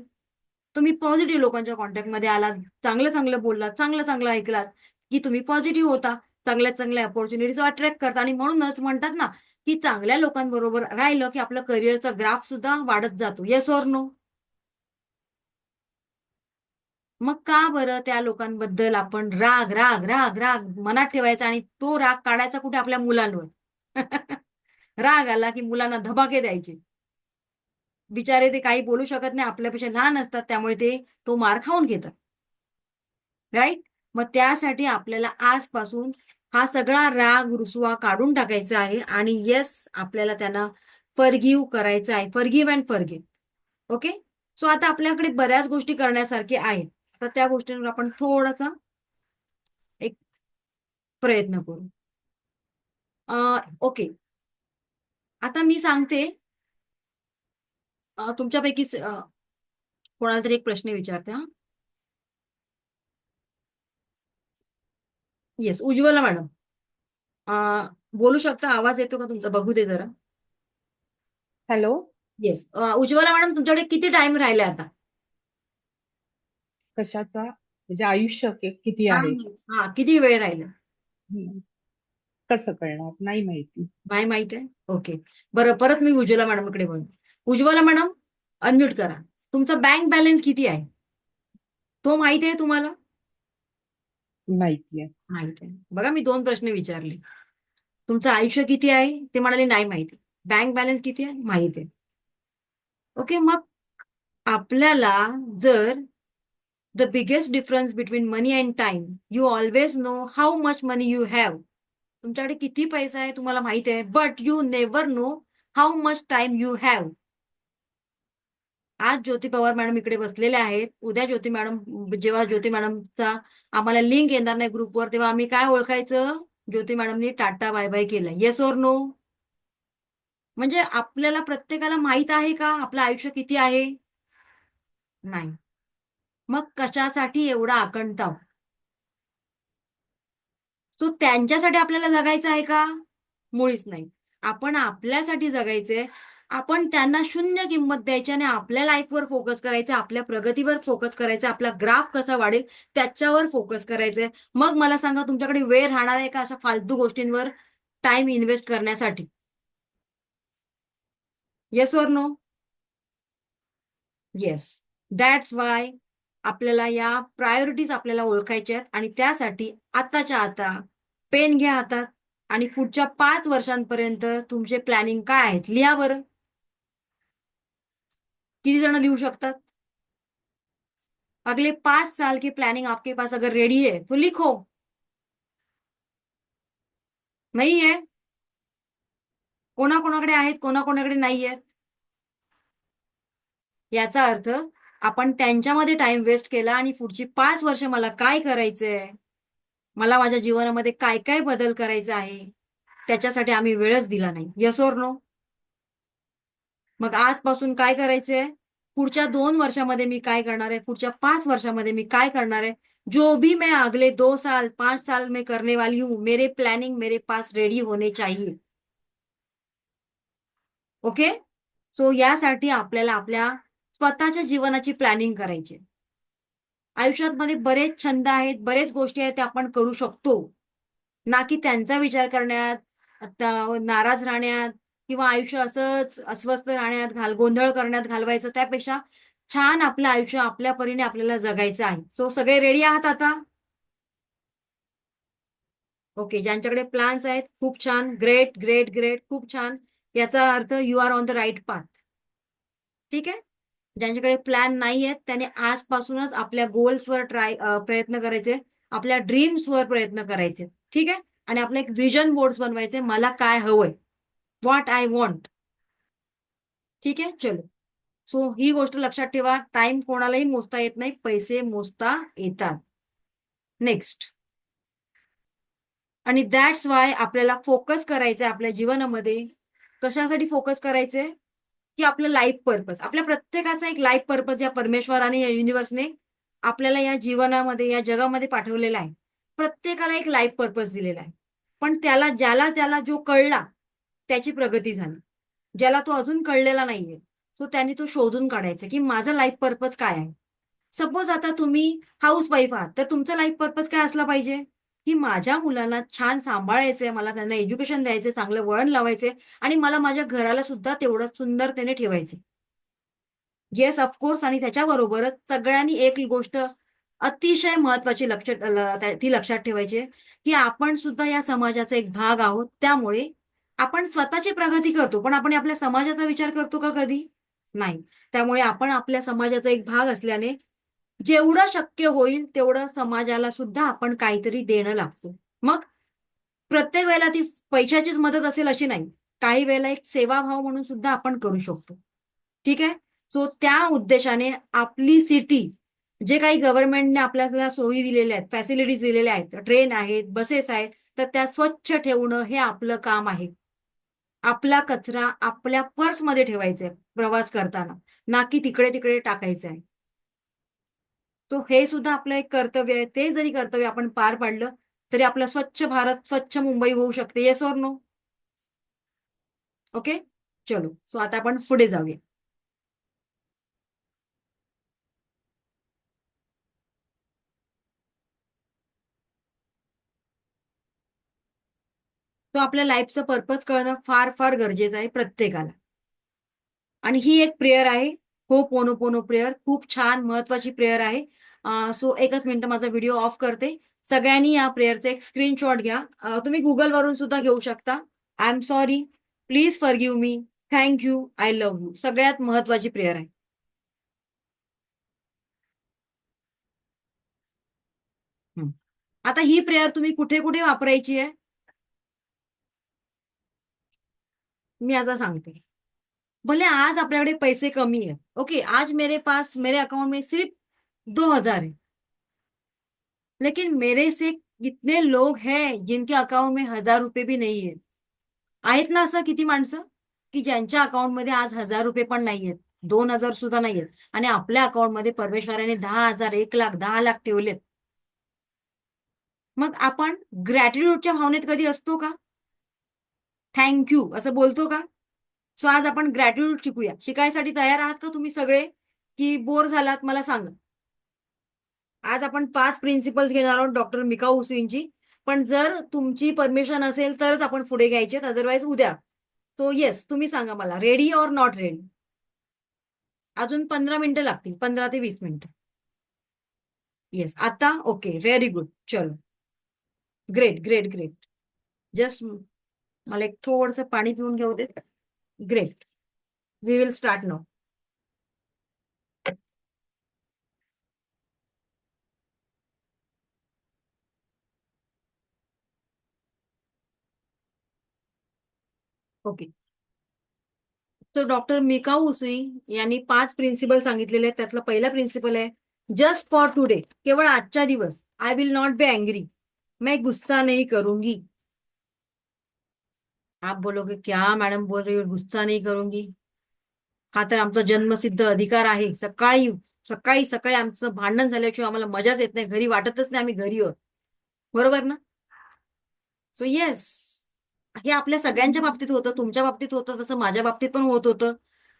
तुम्ही पॉझिटिव्ह लोकांच्या कॉन्टॅक्टमध्ये आलात, चांगलं चांगलं बोललात, चांगलं चांगलं ऐकलात की तुम्ही पॉझिटिव्ह होता. चांगल्या चांगल्या अपॉर्च्युनिटीज अट्रॅक्ट करता आणि म्हणूनच म्हणतात ना की चांगल्या लोकांबरोबर राहिलं की आपलं करिअरचा ग्राफ सुद्धा वाढत जातो. Yes or no? मग का बरं त्या लोकांबद्दल आपण राग राग राग राग मनात ठेवायचा आणि तो राग काढायचा कुठे आपल्या मुलांवर? राग आला की मुलांना धबाके द्यायचे. बिचारे ते काही बोलू शकत नाही, आपल्यापेक्षा लहान असतात, त्यामुळे ते तो मार खाऊन घेतात. राईट? मग त्यासाठी आपल्याला आजपासून हा सगळा राग रुसवा काढून टाकायचा आहे आणि येस, आपल्याला त्यांना फॉरगिव्ह करायचं आहे. Forgive and forgive. Okay? So आता आपल्याकडे बऱ्याच गोष्टी करण्यासारख्या आहेत. तर त्या गोष्टींवर आपण थोडासा एक प्रयत्न करू. ओके. आता मी सांगते, तुमच्यापैकी कोणाला तरी एक प्रश्न विचारते हा. Yes, Ujjwala madam. बोलू शकता? आवाज येतो का तुमचा? बघू दे जरा. हॅलो. येस. उज्ज्वला मॅडम, तुमच्याकडे किती टाइम राहिला आता? कशाचा म्हणजे आयुष्य किती हा, आहे? हा, किती वेळ राहिला? हम्म. कसं कळणार? नाही माहिती. नाही माहित आहे? ओके. बरं, परत मी उज्ज्वला मॅडमकडे बोलतो. उज्ज्वला मॅडम, अनम्यूट करा. तुमचा बँक बॅलन्स किती आहे तो माहिती आहे तुम्हाला? माहिती आहे. माहित आहे. बघा, मी 2 प्रश्न विचारले. तुमचं आयुष्य किती आहे ते म्हणाले नाही माहिती. बँक बॅलन्स किती आहे माहिती आहे. ओके. मग आपल्याला जर the biggest difference between money and time, you always know how much money you have. तुमच्याकडे किती पैसा आहे तुम्हाला माहित आहे, but you never know how much time you have. आज ज्योती पवार मॅडम इकडे बसलेले आहेत. उद्या ज्योती मॅडम, जेव्हा ज्योती मॅडमचा आम्हाला लिंक येणार नाही ग्रुपवर, तेव्हा आम्ही काय ओळखायचं? ज्योती मॅडमनी टाटा बाय बाय केलं. Yes or no? म्हणजे आपल्याला प्रत्येकाला माहित आहे का आपलं आयुष्य किती आहे? नाही. मग कशासाठी एवढा आकंताव? तो त्यांच्यासाठी आपल्याला जगायचं आहे का? मुळीच नाही. आपण आपल्यासाठी जगायचंय. आपण त्यांना शून्य किंमत द्यायची आणि आपल्या लाईफवर फोकस करायचं, आपल्या प्रगतीवर फोकस करायचं, आपला ग्राफ कसा वाढेल त्याच्यावर फोकस करायचंय. मग मला सांगा, तुमच्याकडे वेळ राहणार आहे का अशा फालतू गोष्टींवर टाइम इन्व्हेस्ट करण्यासाठी? Yes or no? Yes. That's why आपल्याला या प्रायोरिटीज आपल्याला ओळखायच्या आहेत आणि त्यासाठी आताच्या आता पेन घ्या हातात आणि पुढच्या 5 वर्षांपर्यंत तुमचे प्लॅनिंग काय आहेत लिहा बरं. किती जण लिहू शकतात? अगले 5 साल की प्लानिंग आपके पास अगर रेडी है तो लिखो. नाही आहे? कोणाकोणाकडे आहेत, कोणाकोणाकडे नाही आहेत? याचा अर्थ आपण त्यांच्यामध्ये टाइम वेस्ट केला आणि पुढची 5 वर्ष मला काय करायचंय, मला माझ्या जीवनामध्ये काय काय बदल करायचा आहे, त्याच्यासाठी आम्ही वेळच दिला नाही. Yes or no? मग आजपासून काय करायचंय? पुढच्या 2 वर्षामध्ये मी काय करणार आहे, पुढच्या 5 वर्षामध्ये मी काय करणार आहे, जो भी मैं अगले 2 साल 5 साल में करने वाली हूं, मेरे प्लॅनिंग मेरे पास रेडी होने चाहिए. ओके. सो यासाठी आपल्याला आपल्या स्वतःच्या जीवनाची प्लॅनिंग करायची. आयुष्यामध्ये बरेच छंद आहेत, बरेच गोष्टी आहेत त्या आपण करू शकतो. ना की त्यांचा विचार करण्यात, नाराज राहण्यात किंवा आयुष्य असंच अस्वस्थ राहण्यात, गोंधळ करण्यात घालवायचं. त्यापेक्षा छान आपलं आयुष्य आपल्या परीने आपल्याला जगायचं आहे. सो सगळे रेडी आहात आता? ओके. ज्यांच्याकडे प्लॅन्स आहेत, खूप छान. ग्रेट ग्रेट ग्रेट, खूप छान. याचा अर्थ you are on the right path. ठीक आहे. ज्यांच्याकडे प्लॅन नाही आहेत त्याने आजपासूनच आपल्या गोल्सवर प्रयत्न करायचे, आपल्या ड्रीम्सवर प्रयत्न करायचे. ठीक आहे. आणि आपलं एक व्हिजन बोर्ड बनवायचे, मला काय हवंय, व्हॉट आय वॉन्ट. ठीक आहे. चलो. सो ही गोष्ट लक्षात ठेवा, टाइम कोणालाही मोजता येत नाही, पैसे मोजता येतात. नेक्स्ट. आणि दॅट्स वाय आपल्याला फोकस करायचंय आपल्या जीवनामध्ये. कशासाठी फोकस करायचंय? की आपलं लाईफ पर्पज, आपल्या प्रत्येकाचा एक लाईफ पर्पज या परमेश्वराने, या युनिव्हर्सने आपल्याला या जीवनामध्ये, या जगामध्ये पाठवलेला आहे. प्रत्येकाला एक लाईफ पर्पज दिलेला आहे. पण ज्याला त्याला जो कळला त्याची प्रगती झाली. ज्याला तो अजून कळलेला नाहीये, सो त्यांनी तो शोधून काढायचा की माझा लाईफ पर्पज काय आहे. सपोज आता तुम्ही हाऊसवाईफ आहात, तर तुमचा लाईफ पर्पज काय असला पाहिजे? की माझ्या मुलांना छान सांभाळायचंय, मला त्यांना एज्युकेशन द्यायचंय, चांगलं वळण लावायचंय आणि मला माझ्या घराला सुद्धा तेवढं सुंदरतेने ठेवायचे. Yes, of course. आणि त्याच्याबरोबरच सगळ्यांनी एक गोष्ट अतिशय महत्वाची ती लक्षात ठेवायची आहे की आपण सुद्धा या समाजाचा एक भाग आहोत. त्यामुळे आपण स्वतःची प्रगती करतो, पण आपण आपल्या समाजाचा विचार करतो का कधी? नाही. त्यामुळे आपण आपल्या समाजाचा एक भाग असल्याने जेवढं शक्य होईल तेवढं समाजाला सुद्धा आपण काहीतरी देणं लागतो. मग प्रत्येक वेळेला ती पैशाचीच मदत असेल अशी नाही. काही वेळेला एक सेवाभाव म्हणून सुद्धा आपण करू शकतो. ठीक आहे. सो त्या उद्देशाने आपली सिटी, जे काही गव्हर्नमेंटने आपल्याला सोयी दिलेल्या आहेत, फॅसिलिटीज दिलेल्या आहेत, ट्रेन आहेत, बसेस आहेत, तर त्या स्वच्छ ठेवणं हे आपलं काम आहे. आपला कचरा आपल्या पर्समध्ये ठेवायचा आहे प्रवास करताना, ना की तिकडे तिकडे टाकायचं आहे. तो हे सुद्धा आपलं एक कर्तव्य आहे. ते जरी कर्तव्य आपण पार पाडलं तरी आपलं स्वच्छ भारत, स्वच्छ मुंबई होऊ शकते. Yes or no? ओके, चलो. सो आता आपण पुढे जाऊया. तो आपल्या लाईफचं पर्पज कळणं फार फार गरजेचं आहे प्रत्येकाला. आणि ही एक प्रेयर आहे, होपोनोपोनो प्रेयर. खूप छान महत्वाची प्रेयर आहे. सो एकच मिनिट माझा व्हिडिओ ऑफ करते. सगळ्यांनी या प्रेयरचा एक स्क्रीनशॉट घ्या. तुम्ही गुगलवरून सुद्धा घेऊ शकता. I am sorry, please forgive me, thank you, I love you. सगळ्यात महत्वाची प्रेयर आहे. आता ही प्रेयर तुम्ही कुठे कुठे वापरायची आहे मी आता सांगते. भले आज आपल्याकडे पैसे कमी आहेत, ओके, आज मेरे पास मेरे अकाउंट में सिर्फ 2,000 है, लेकिन मेरे से कितने लोग हैं जिनके अकाउंट में 1,000 रुपये भी नहीं है. आहेत ना असं किती माणसं की ज्यांच्या अकाउंटमध्ये आज 1,000 रुपये पण नाहीयेत, 2,000 सुद्धा नाहीयेत, आणि आपल्या अकाउंटमध्ये परमेश्वराने 10,000, 1,00,000, 10,00,000 ठेवलेत. मग आपण ग्रॅटिट्यूडच्या भावनेत कधी असतो का? थँक्यू असं बोलतो का? सो आज आपण ग्रॅटिट्यूड शिकूया. शिकायसाठी तयार आहात का तुम्ही सगळे, की बोर झालात? मला सांगा. आज आपण 5 प्रिन्सिपल्स घेणार आहोत डॉक्टर मिका उसूंची. पण जर तुमची परमिशन असेल तरच आपण पुढे घ्यायचे, अदरवाईज उद्या. सो येस, तुम्ही सांगा मला, रेडी ऑर नॉट रेडी? अजून 15 मिनिटं लागतील, 15 ते 20 मिनिटं. येस, आता ओके, व्हेरी गुड. चलो, ग्रेट ग्रेट ग्रेट. जस्ट मला एक थोडंसं पाणी पिऊन घेऊ दे. Great, we will start now. Okay. तर डॉक्टर मिका उसूई यांनी 5 प्रिन्सिपल सांगितलेले आहेत. त्यातला पहिला प्रिन्सिपल आहे, जस्ट फॉर टुडे, केवळ आजच्या दिवस, I will not be angry, मैं गुस्सा नहीं करूंगी. आप बोलोगे क्या मॅडम बोल रही हो, गुस्सा नहीं करूंगी? हा तर आमचा जन्मसिद्ध अधिकार आहे. सकाळी सकाळी सकाळी आमचं भांडण झाल्याशिवाय आम्हाला मजाच येत नाही, घरी वाटतच नाही आम्ही घरी आहोत. बरोबर ना? सो येस, हे आपल्या सगळ्यांच्या बाबतीत होतं, तुमच्या बाबतीत होतं, तसं माझ्या बाबतीत पण होत होतं.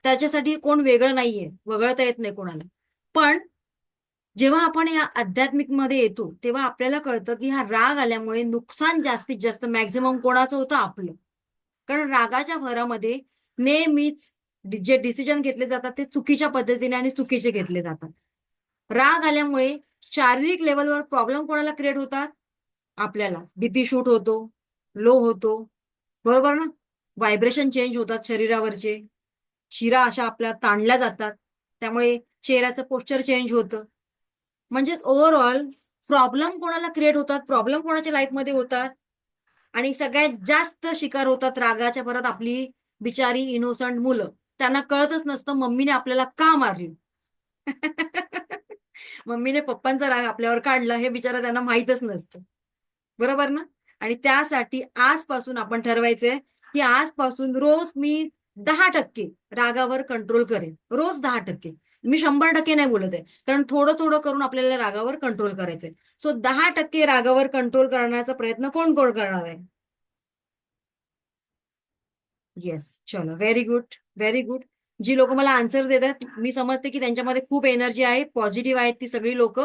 त्याच्यासाठी कोण वेगळं नाहीये, वगळता येत नाही कोणाला. पण जेव्हा आपण या आध्यात्मिक मध्ये येतो तेव्हा आपल्याला कळतं की हा राग आल्यामुळे नुकसान जास्तीत जास्त मॅक्झिमम कोणाचं होतं? आपलं. कारण रागाच्या भरामध्ये नेहमीच जे डिसिजन घेतले जातात ते चुकीच्या पद्धतीने आणि चुकीचे घेतले जातात. राग आल्यामुळे शारीरिक लेवलवर प्रॉब्लेम कोणाला क्रिएट होतात? आपल्याला. बीपी शूट होतो, लो होतो, बरोबर ना? व्हायब्रेशन चेंज होतात शरीरावरचे, शिरा अशा आपल्या ताणल्या जातात, त्यामुळे चेहऱ्याचं पोश्चर चेंज होतं. म्हणजेच ओव्हरऑल प्रॉब्लेम कोणाला क्रिएट होतात? प्रॉब्लेम कोणाच्या लाईफमध्ये होतात? आणि सगळ्यात जास्त शिकार होतात रागाच्या भरात आपली बिचारी इनोसंट मुलं. त्यांना कळतच नसतं मम्मीने आपल्याला का मारली. मम्मीने पप्पांचा राग आपल्यावर काढला हे बिचारा त्यांना माहीतच नसतं. बरोबर ना? आणि त्यासाठी आजपासून आपण ठरवायचंय की आजपासून रोज मी 10% रागावर कंट्रोल करेन. रोज 10%. मी 100% नाही बोलत आहे. कारण थोडं थोडं करून आपल्याला रागावर कंट्रोल करायचंय. सो 10% रागावर कंट्रोल करण्याचा प्रयत्न कोण कोण करणार आहे? येस, चलो, व्हेरी गुड, व्हेरी गुड. जी लोक मला आन्सर देतात मी समजते की त्यांच्यामध्ये खूप एनर्जी आहे, पॉझिटिव्ह आहेत ती सगळी लोक.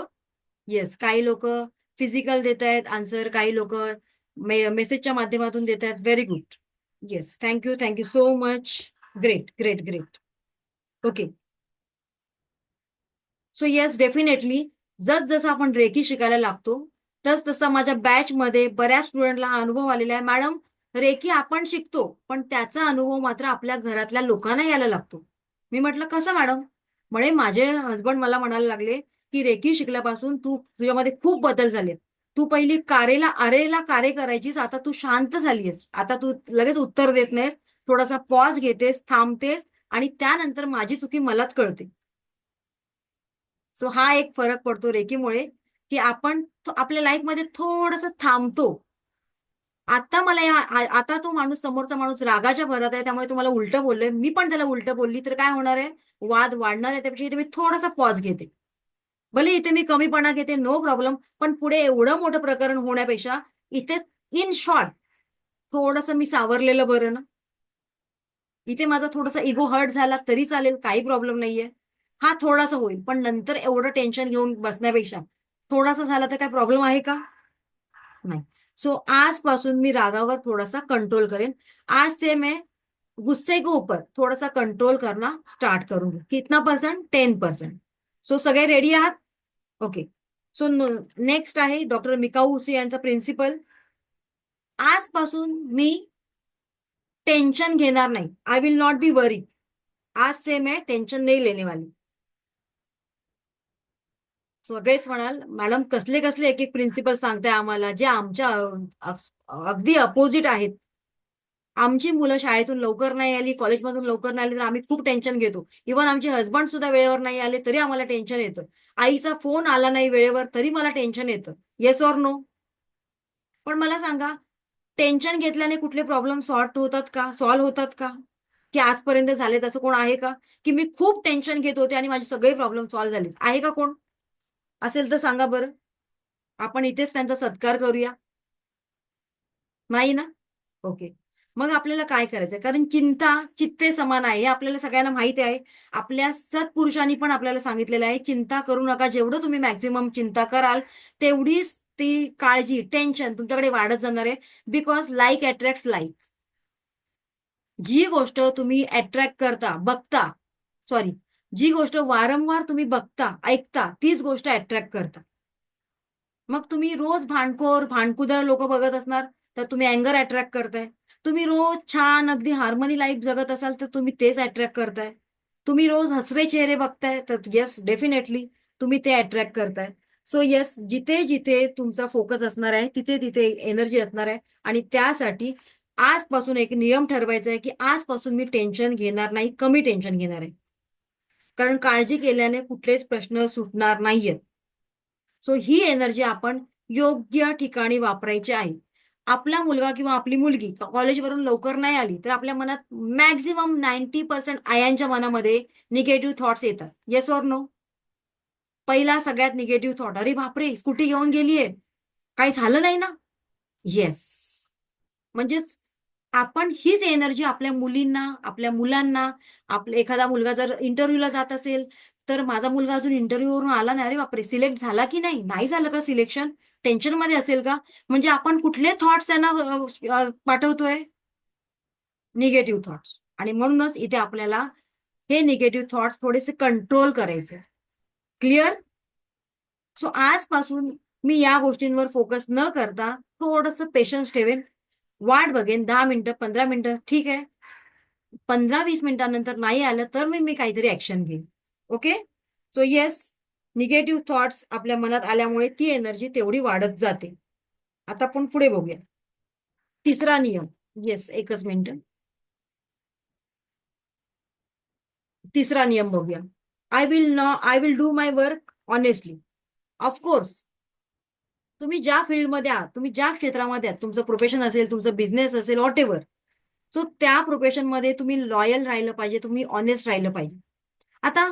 येस, काही लोक फिजिकल देत आहेत आन्सर, काही लोक मेसेजच्या माध्यमातून देत आहेत. Very good. Yes, thank you, thank you so much. Great great great. Okay. So yes, definitely जसं आपण रेकी शिकायला लागतो तसं माझ्या बॅचमध्ये बऱ्याच स्टुडंटला हा अनुभव आलेला आहे, मॅडम रेकी आपण शिकतो पण त्याचा अनुभव मात्र आपल्या घरातल्या लोकांना यायला लागतो. मी म्हटलं कसं मॅडम? म्हणे माझे हसबंड मला म्हणायला लागले की रेकी शिकल्यापासून तुझ्यामध्ये खूप बदल झाले. तू पहिली कारेला अरेला कारे करायचीस, आता तू शांत झालीस, आता तू लगेच उत्तर देत नाहीस, थोडासा पॉज घेतेस, थांबतेस आणि त्यानंतर माझी चुकी मलाच कळते. सो हा एक फरक पडतो रेकीमुळे, की आपण आपल्या लाईफमध्ये थोडंसं थांबतो. आता मला आता तो माणूस, समोरचा माणूस रागाच्या भरात आहे, त्यामुळे तुम्हाला उलटं बोललोय, मी पण त्याला उलटं बोलली तर काय होणार आहे? वाद वाढणार आहे. त्यापेक्षा इथे मी थोडासा पॉज घेते. भले इथे मी कमीपणा घेते, नो प्रॉब्लेम, पण पुढे एवढं मोठं प्रकरण होण्यापेक्षा इथे इन शॉर्ट थोडंसं मी सावरलेलं बरं ना. इथे माझा थोडासा इगो हर्ट झाला तरी चालेल, काही प्रॉब्लेम नाहीये. हा थोडासा होईल, पण नंतर एवढं टेन्शन घेऊन बसण्यापेक्षा थोडासा झाला तर काय प्रॉब्लेम आहे का? नाही. सो आजपासून मी रागावर थोडासा कंट्रोल करेन. आज से मैं गुस्से के ऊपर थोडासा कंट्रोल करना स्टार्ट करूंगी. कितना परसेंट? 10%. सो सगळे रेडी आहात? ओके. सो नेक्स्ट आहे डॉक्टर मिकाऊ उसे यांचा प्रिन्सिपल. आजपासून मी टेन्शन घेणार नाही. आय विल नॉट बी वरी. आज से मैं टेन्शन नहीं लेने वाली. सगळेच म्हणाल मॅडम कसले कसले एक एक प्रिन्सिपल सांगताय आम्हाला, जे आमच्या अगदी अपोजिट आहेत. आमची मुलं शाळेतून लवकर नाही आली, कॉलेजमधून लवकर नाही आली तर आम्ही खूप टेन्शन घेतो. इव्हन आमचे हसबंड सुद्धा वेळेवर नाही आले तरी आम्हाला टेन्शन येतं. आईचा फोन आला नाही वेळेवर तरी मला टेन्शन येतं. Yes or no? पण मला सांगा, टेन्शन घेतल्याने कुठले प्रॉब्लेम सॉल्व्ह होतात का? की आजपर्यंत झाले तसं कोण आहे का? की मी खूप टेन्शन घेत होते आणि माझे सगळे प्रॉब्लेम सॉल्व्ह झाले, आहे का कोण? असेल तर सांगा बरं. आपण इथेच त्यांचा सत्कार करूया. नाही ना? ओके. मग आपल्याला काय करायचंय? कारण चिंता चित्ते समान आहे हे आपल्याला सगळ्यांना माहिती आहे. आपल्या सत्पुरुषांनी पण आपल्याला सांगितलेलं आहे, चिंता करू नका. जेवढं तुम्ही मॅक्सिमम चिंता कराल, तेवढीच ती काळजी, टेन्शन तुमच्याकडे वाढत जाणार आहे. Because like attracts like. जी गोष्ट तुम्ही अट्रॅक्ट करता, बघता, सॉरी, जी गोष्ट वारंवार तुम्ही बघता, ऐकता, तीच गोष्ट अट्रॅक्ट करता. मग तुम्ही रोज भांडकुदळ लोक बघत असणार तर तुम्ही अँगर अट्रॅक्ट करताय. तुम्ही रोज छान अगदी हार्मनी लाईफ जगत असाल तर तुम्ही तेच अट्रॅक्ट करताय. तुम्ही रोज हसरे चेहरे बघताय तर येस डेफिनेटली तुम्ही ते अट्रॅक्ट करताय. सो येस, जिथे जिथे तुमचा फोकस असणार आहे तिथे तिथे एनर्जी असणार आहे. आणि त्यासाठी आजपासून एक नियम ठरवायचा आहे की आजपासून मी टेन्शन घेणार नाही, कमी टेन्शन घेणार आहे. कारण काळजी केल्याने कुठलेच प्रश्न सुटणार नाहीयेत. सो ही एनर्जी आपण योग्य ठिकाणी वापरायची आहे. आपला मुलगा किंवा आपली मुलगी कॉलेजवरून लवकर नाही आली तर आपल्या मनात मॅक्झिमम 90% आयांच्या मनामध्ये निगेटिव्ह थॉट्स येतात. Yes or no? पहिला सगळ्यात निगेटिव्ह थॉट, अरे बापरे स्कूटी घेऊन गेलीये, काही झालं नाही ना? येस. म्हणजेच आपण हीच एनर्जी आपल्या मुलींना, आपल्या मुलांना, आपल्या एखादा मुलगा जर इंटरव्ह्यूला जात असेल, तर माझा मुलगा अजून इंटरव्ह्यूवरून आला नाही, अरे बापरे सिलेक्ट झाला की नाही, नाही झालं का सिलेक्शन, टेन्शनमध्ये असेल का? म्हणजे आपण कुठले थॉट्स त्यांना पाठवतोय? Negative thoughts. आणि म्हणूनच इथे आपल्याला हे निगेटिव्ह थॉट्स थोडेसे कंट्रोल करायचे. क्लिअर? सो आजपासून मी या गोष्टींवर फोकस न करता थोडंसं पेशन्स ठेवेन. वाट बघेन 10 मिनिटं, 15 मिनिटं, ठीक आहे. 15-20 मिनिटांनंतर नाही आलं तर मी काहीतरी ऍक्शन घेईन. Okay. So yes, negative thoughts आपल्या मनात आल्यामुळे ती एनर्जी तेवढी वाढत जाते. आता आपण पुढे बघूया. तिसरा नियम. येस, एकच मिनिट. तिसरा नियम बघूया. I will do my work honestly. Of course तुम्ही ज्या फील्डमध्ये आहात, तुम्ही ज्या क्षेत्रामध्ये आहात, तुमचं प्रोफेशन असेल, तुमचं बिझनेस असेल, व्हॉट एव्हर, सो त्या प्रोफेशनमध्ये तुम्ही लॉयल राहिलं पाहिजे, तुम्ही ऑनेस्ट राहिलं पाहिजे. आता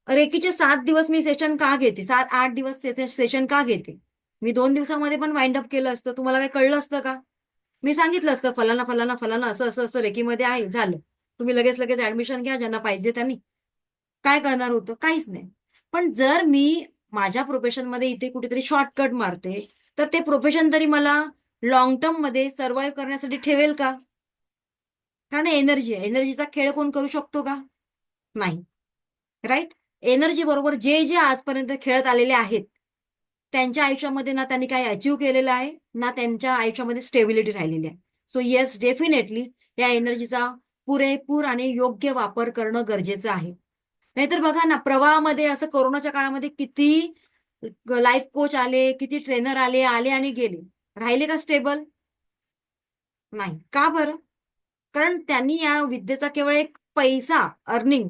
रेकीचे 7 दिवस मी सेशन का घेते, 7-8 दिवस सेशन का घेते? मी 2 दिवसामध्ये पण वाइंड अप केलं असतं, तुम्हाला काही कळलं असतं का? मी सांगितलं असतं फलाना फलाना फलाना असं असं असं रेकीमध्ये आहे, झालं. तुम्ही लगेच लगेच ऍडमिशन घ्या, ज्यांना पाहिजे त्यांनी. काय करणार होतं? काहीच नाही. पण जर मी माझ्या प्रोफेशनमध्ये इथे कुठेतरी शॉर्टकट मारते, तर ते प्रोफेशन तरी मला लॉंग टर्म मध्ये सर्व्हाइव्ह करण्यासाठी ठेवेल का? कारण एनर्जी आहे. एनर्जीचा खेळ कोण करू शकतो का? नाही. राईट? एनर्जी बरोबर जे जे आजपर्यंत खेळत आलेले आहेत, त्यांच्या आयुष्यामध्ये ना त्यांनी काही अचीव केलेलं आहे, ना त्यांच्या आयुष्यामध्ये स्टेबिलिटी राहिलेली आहे. सो येस, डेफिनेटली या एनर्जीचा पुरेपूर आणि योग्य वापर करणं गरजेचं आहे. नाहीतर बघा ना, प्रवाहामध्ये असं कोरोनाच्या काळामध्ये किती लाईफ कोच आले, किती ट्रेनर आले आले आणि गेले. राहिले का स्टेबल? नाही. का बरं? कारण त्यांनी या विद्येचा केवळ एक पैसा, अर्निंग,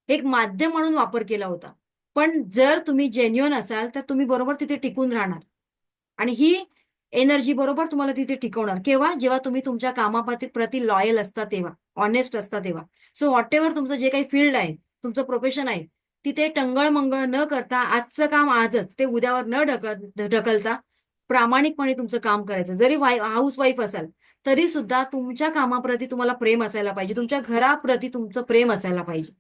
एक माध्यम म्हणून वापर केला होता. पण जर तुम्ही जेन्युइन असाल तर तुम्ही बरोबर तिथे टिकून राहणार आणि ही एनर्जी बरोबर तुम्हाला तिथे टिकवणार. केव्हा? जेव्हा तुम्ही तुमच्या कामाप्रती लॉयल असता तेव्हा, ऑनेस्ट असता तेव्हा. सो व्हॉट एव्हर तुमचं जे काही फील्ड आहे, तुमचं प्रोफेशन आहे, तिथे टंगळ-मंगळ न करता आजचं काम आजच, ते उद्यावर न ढकलता प्रामाणिकपणे तुमचं काम करायचं. जरी हाऊस वाईफ असाल तरी सुद्धा तुमच्या कामाप्रती तुम्हाला प्रेम असायला पाहिजे. तुमच्या घराप्रती तुमचं प्रेम असायला पाहिजे.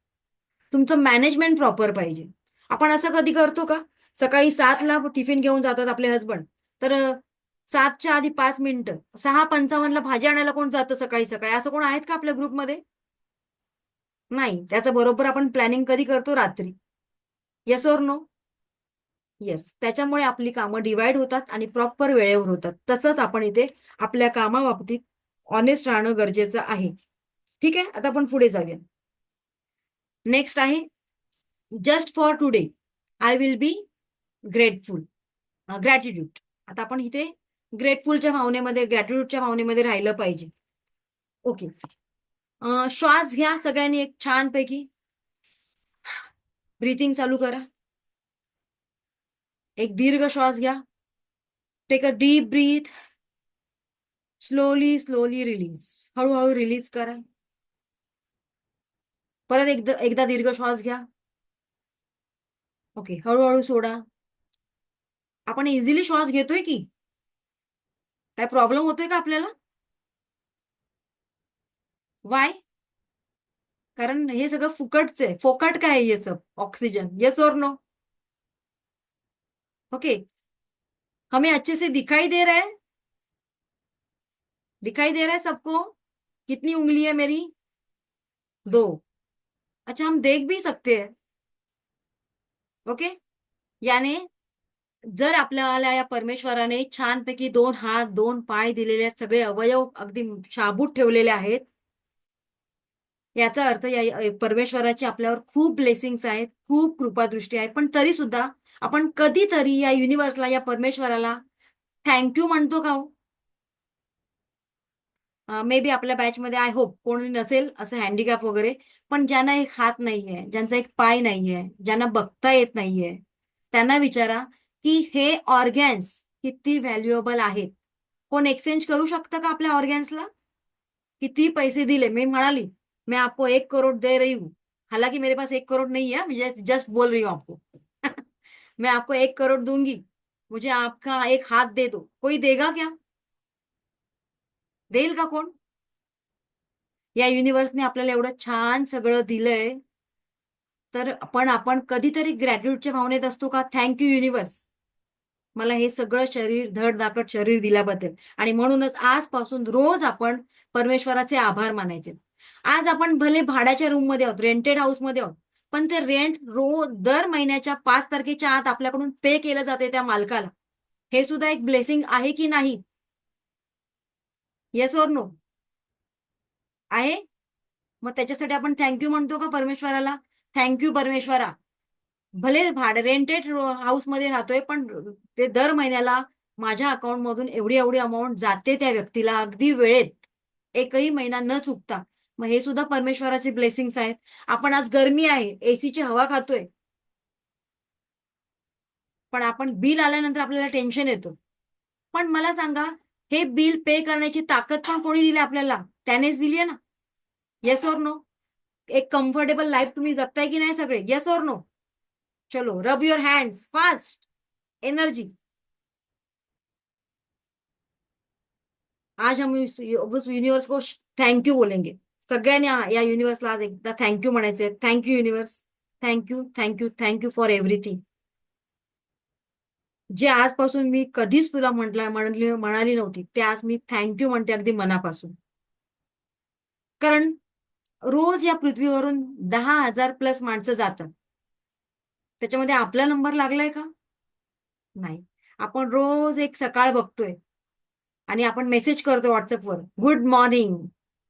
तुमचं मॅनेजमेंट प्रॉपर पाहिजे. आपण असं कधी करतो का? सकाळी 7ला टिफिन घेऊन जातात आपले हसबंड, तर 7च्या आधी 5 मिनिटं, 6:55ला भाजी आणायला कोण जातं सकाळी सकाळी? असं कोण आहेत का आपल्या ग्रुपमध्ये? नाही. त्याचं बरोबर आपण प्लॅनिंग कधी करतो? रात्री. Yes or no? येस. त्याच्यामुळे आपली कामं डिवाइड होतात आणि प्रॉपर वेळेवर होतात. तसंच आपण इथे आपल्या कामाबाबतीत ऑनेस्ट राहणं गरजेचं आहे. ठीक आहे? आता आपण पुढे जाऊया. नेक्स्ट आहे, just for today I will be grateful. Gratitude. आता आपण इथे ग्रेटफुलच्या भावनेमध्ये, ग्रॅटिट्यूडच्या भावनेमध्ये राहिलं पाहिजे. ओके. श्वास घ्या सगळ्यांनी एक छानपैकी. ब्रीथिंग चालू करा. एक दीर्घ श्वास घ्या. Take a deep breath. Slowly slowly release. हळूहळू रिलीज करा. परत एकदा दीर्घ श्वास घ्या. ओके. हळूहळू सोडा. आपण इझिली श्वास घेतोय की काय प्रॉब्लेम होतोय का आपल्याला? वाय? कारण हे सगळं फुकटच आहे. फोकट काय आहे ये सब? ऑक्सीजन. येस और नो? ओके. हमें अच्छे से दिखाई दे रहा है? दिखाई दे रहा है सबको? कितनी उंगली है मेरी? 2. अच्छा, हम देख भी सकते हैं. ओके. याने जर आपल्याला या परमेश्वराने छानपैकी 2 हात, 2 पाय दिलेले आहेत, सगळे अवयव अगदी शाबूत ठेवलेले आहेत, याचा अर्थ या परमेश्वराची आपल्यावर खूप ब्लेसिंग्स आहेत, खूप कृपादृष्टी आहे. पण तरी सुद्धा आपण कधीतरी या युनिव्हर्सला, या परमेश्वराला थँक्यू म्हणतो का हो? मे बी आपल्या बॅचमध्ये आय होप कोणी नसेल असं हँडिकॅप वगैरे, पण ज्यांना एक हात नाहीये, ज्यांचा एक पाय नाहीये, ज्यांना बघता येत नाहीये, त्यांना विचारा की हे ऑर्गॅन्स किती व्हॅल्युएबल आहेत. कोण एक्सचेंज करू शकतं का आपल्या ऑर्गॅन्सला? किती पैसे दिले? मी म्हणाली, मैं आपको 1 करोड़ दे रही हूँ. हालांकि मेरे पास 1 करोड़ नहीं है, मैं जस्ट बोल रही हूँ आपको. मैं आपको 1 करोड़ दूंगी, मुझे आपका एक हात दे दो. कोई देगा क्या? देईल का कोण? या युनिव्हर्सने आपल्याला एवढं छान सगळं दिलंय, तर आपण कधीतरी ग्रॅटिट्यूडच्या भावनेत असतो का? थँक यू युनिव्हर्स, मला हे सगळं शरीर, धडधाकट शरीर दिल्याबद्दल. आणि म्हणूनच आजपासून रोज आपण परमेश्वराचे आभार मानायचे. आज आपण भले भाड्याच्या रूममध्ये आहोत, रेंटेड हाऊसमध्ये आहोत, पण ते रेंट दर महिन्याच्या 5 तारखेच्या आत आपल्याकडून पे केलं जाते त्या मालकाला. हे सुद्धा एक ब्लेसिंग आहे की नाही? येस और नो? आहे. मग त्याच्यासाठी आपण थँक्यू म्हणतो का परमेश्वराला? थँक्यू परमेश्वरा. भले रेंटेड हाऊसमध्ये राहतोय, पण ते दर महिन्याला माझ्या अकाउंटमधून एवढी एवढी अमाऊंट जाते त्या व्यक्तीला अगदी वेळेत, एकही महिना न चुकता. मग हे सुद्धा परमेश्वराचे ब्लेसिंग्स आहेत. आपण आज गरमी आहे, एसीची हवा खातोय, पण आपण बिल आल्यानंतर आपल्याला टेन्शन येतं. पण मला सांगा, हे बिल पे करण्याची ताकद पण कोणी दिली आपल्याला? त्यानेच दिली आहे ना. येस और नो? एक कम्फर्टेबल लाईफ तुम्ही जगताय की नाही सगळे? येस और नो? चलो, रब युअर हँड्स फास्ट. एनर्जी. आज हम उस यूनिवर्स को थैंक यू बोलेंगे. सगळ्यांनी या युनिवर्सला आज एकदा थँक्यू म्हणायचे. Thank you universe. Thank you, thank you, thank you for everything. जे आजपासून मी कधीच तुला म्हणाली नव्हती, ते आज मी थँक्यू म्हणते अगदी मनापासून. कारण रोज या पृथ्वीवरून 10,000 प्लस माणसं जातात. त्याच्यामध्ये आपला नंबर लागलाय का? नाही. आपण रोज एक सकाळ बघतोय आणि आपण मेसेज करतो व्हॉट्सअपवर, good morning,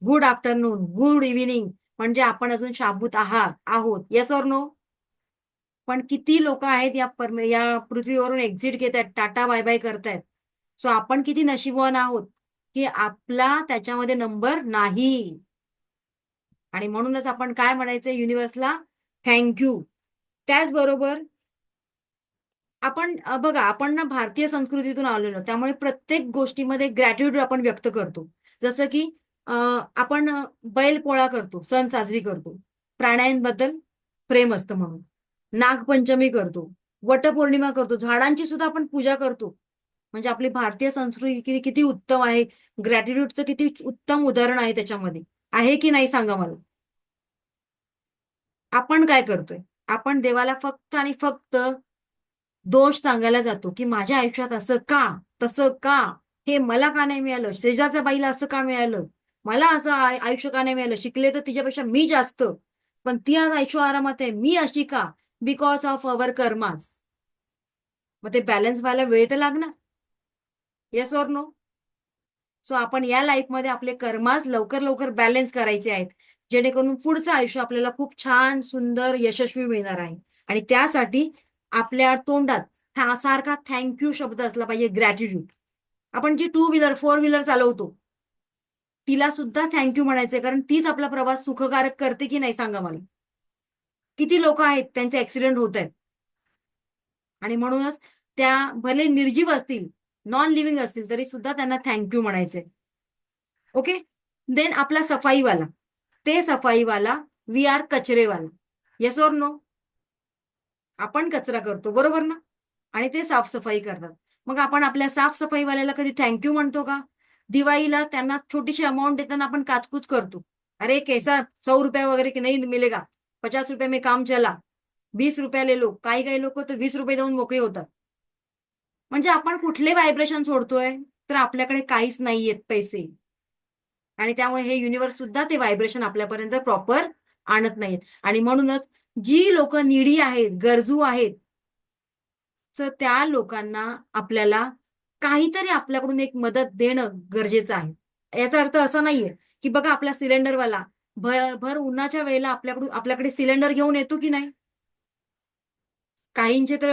good afternoon, good evening, म्हणजे आपण अजून शाबूत आहोत. Yes or no? पण किती लोक आहेत या पृथ्वीवरून एक्झिट घेत आहेत, टाटा बाय बाय करतायत. सो आपण किती नशीबवान आहोत की आपला त्याच्यामध्ये नंबर नाही. आणि म्हणूनच आपण काय म्हणायचं युनिव्हर्सला, थँक्यू. त्याचबरोबर आपण बघा, आपण ना भारतीय संस्कृतीतून आलेलो, त्यामुळे प्रत्येक गोष्टीमध्ये ग्रॅटिट्यूड आपण व्यक्त करतो. जसं की आपण बैलपोळा करतो, सण साजरी करतो, प्राण्यांबद्दल प्रेम असतं म्हणून. नागपंचमी करतो, वटपौर्णिमा करतो, झाडांची सुद्धा आपण पूजा करतो. म्हणजे आपली भारतीय संस्कृती किती किती उत्तम आहे. ग्रॅटिट्यूडचं किती उत्तम उदाहरण आहे त्याच्यामध्ये. आहे की नाही सांगा मला? आपण काय करतोय? आपण देवाला फक्त आणि फक्त दोष सांगायला जातो की माझ्या आयुष्यात असं का, तसं का, हे मला का नाही मिळालं, शेजारच्या बाईला असं का मिळालं, मला असं आयुष्य का नाही मिळालं, शिकले तर तिच्यापेक्षा मी जास्त, पण ती आज आयुष्य आरामात आहे, मी अशी का? Because of our karmas. मग ते बॅलन्स व्हायला वेळ तर लागणार. Yes or no? सो आपण या लाईफमध्ये आपले कर्मास लवकर लवकर बॅलन्स करायचे आहेत, जेणेकरून पुढचं आयुष्य आपल्याला खूप छान, सुंदर, यशस्वी मिळणार आहे. आणि त्यासाठी आपल्या तोंडात सारखा थँक्यू शब्द असला पाहिजे, ग्रॅटिट्यूड. आपण जी टू व्हीलर, फोर व्हीलर चालवतो, तिला सुद्धा थँक्यू म्हणायचंय, कारण तीच आपला प्रवास सुखकारक करते की नाही सांगा मला? किती लोक आहेत त्यांचे ऍक्सिडेंट होत आहेत, आणि म्हणूनच त्या भले निर्जीव असतील, नॉन लिव्हिंग असतील, तरी सुद्धा त्यांना थँक्यू म्हणायचंय. ओके. देन आपला सफाईवाला, ते सफाईवाला, वी आर कचरेवाला. Yes or no? आपण कचरा करतो, बरोबर ना? आणि ते साफसफाई करतात. मग आपण आपल्या साफसफाईवाल्याला कधी थँक्यू म्हणतो का? दिवाळीला त्यांना छोटीशी अमाऊंट देताना आपण काचकूच करतो, अरे कैसा 100 रुपया वगैरे की नाही मिलेगा, 50 रुपये में काम चला, 20 रुपया ले लो. काही काही लोक तर 20 रुपये देऊन मोकळे होतात. म्हणजे आपण कुठले व्हायब्रेशन सोडतोय? तर आपल्याकडे काहीच नाहीयेत पैसे, आणि त्यामुळे हे युनिव्हर्स सुद्धा ते व्हायब्रेशन आपल्यापर्यंत प्रॉपर आणत नाहीत. आणि म्हणूनच जी लोक निडी आहेत, गरजू आहेत, तर त्या लोकांना आपल्याला काहीतरी आपल्याकडून एक मदत देणं गरजेचं आहे. याचा अर्थ असा नाहीये की बघा, आपला सिलेंडरवाला भर उन्हाच्या वेळेला आपल्याकडे सिलेंडर घेऊन येतो की नाही? काहींचे तर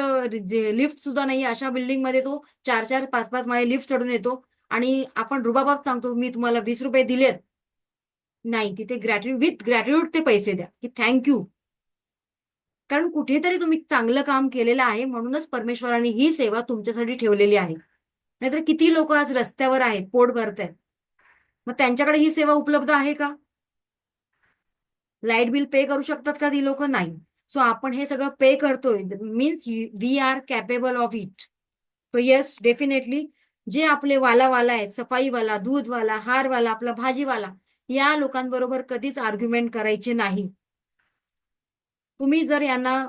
लिफ्ट सुद्धा नाही, अशा बिल्डिंग मध्ये तो 4-4, 5-5 माळे लिफ्ट चढून येतो, आणि आपण रुबाबात सांगतो मी तुम्हाला 20 रुपये दिलेत. नाही, तिथे विथ ग्रॅटिट्यूड ते पैसे द्या की थँक्यू. कारण कुठेतरी तुम्ही चांगलं काम केलेलं आहे, म्हणूनच परमेश्वराने ही सेवा तुमच्यासाठी ठेवलेली आहे. नाहीतर किती लोक आज रस्त्यावर आहेत, पोट भरतायत, मग त्यांच्याकडे ही सेवा उपलब्ध आहे का? लाईट बिल पे करू शकतात का ती लोक? नाही. सो आपण हे सगळं पे करतोय, means we are capable of it. So yes, definitely जे आपले वाला आहेत, सफाईवाला, दूधवाला, हारवाला, आपला भाजीवाला, या लोकांबरोबर कधीच आर्ग्युमेंट करायचे नाही. तुम्ही जर यांना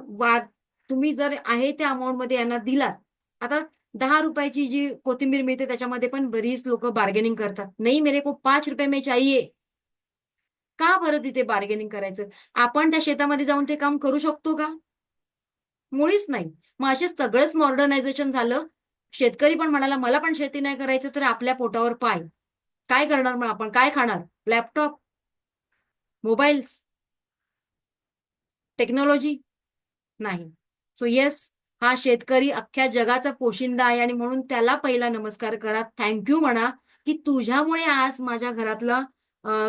तुम्ही जर आहे त्या अमाऊंट मध्ये यांना दिलात, आता 10 रुपयाची जी कोथिंबीर मिळते त्याच्यामध्ये पण बरीच लोक बार्गेनिंग करतात, नाही मेरे को 5 रुपये में चाहिए. का बरं तिथे बार्गेनिंग करायचं? आपण त्या शेतामध्ये जाऊन ते काम करू शकतो का? मुळीच नाही. मग असे सगळंच मॉडर्नायझेशन झालं. शेतकरी पण म्हणाला मला पण शेती नाही करायचं, तर आपल्या पोटावर पाय. काय करणार मग आपण? काय खाणार? Laptop, mobiles, technology? नाही. सो येस, हा शेतकरी अख्ख्या जगाचा पोशिंदा आहे, आणि म्हणून त्याला पहिला नमस्कार करा, थँक्यू म्हणा की तुझ्यामुळे आज माझ्या घरातला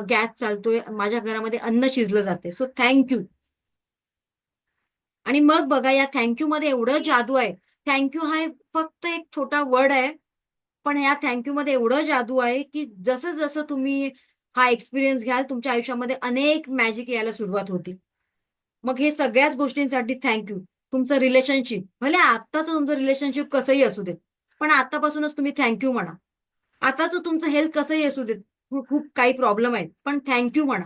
गॅस चालतोय, माझ्या घरामध्ये अन्न शिजलं जाते. So thank you. आणि मग बघा, या थँक्यू मध्ये एवढं जादू आहे. थँक्यू हा फक्त एक छोटा वर्ड आहे, पण या थँक्यू मध्ये एवढं जादू आहे की जसं जसं तुम्ही हा एक्सपिरियन्स घ्याल, तुमच्या आयुष्यामध्ये अनेक मॅजिक यायला सुरुवात होती. मग हे सगळ्याच गोष्टींसाठी थँक्यू. तुमचं रिलेशनशिप, भले आत्ताचं तुमचं रिलेशनशिप कसंही असू देत, पण आतापासूनच तुम्ही थँक्यू म्हणा. आताचं तुमचं हेल्थ कसंही असू देत, खूप काही प्रॉब्लेम आहेत, पण थँक्यू म्हणा.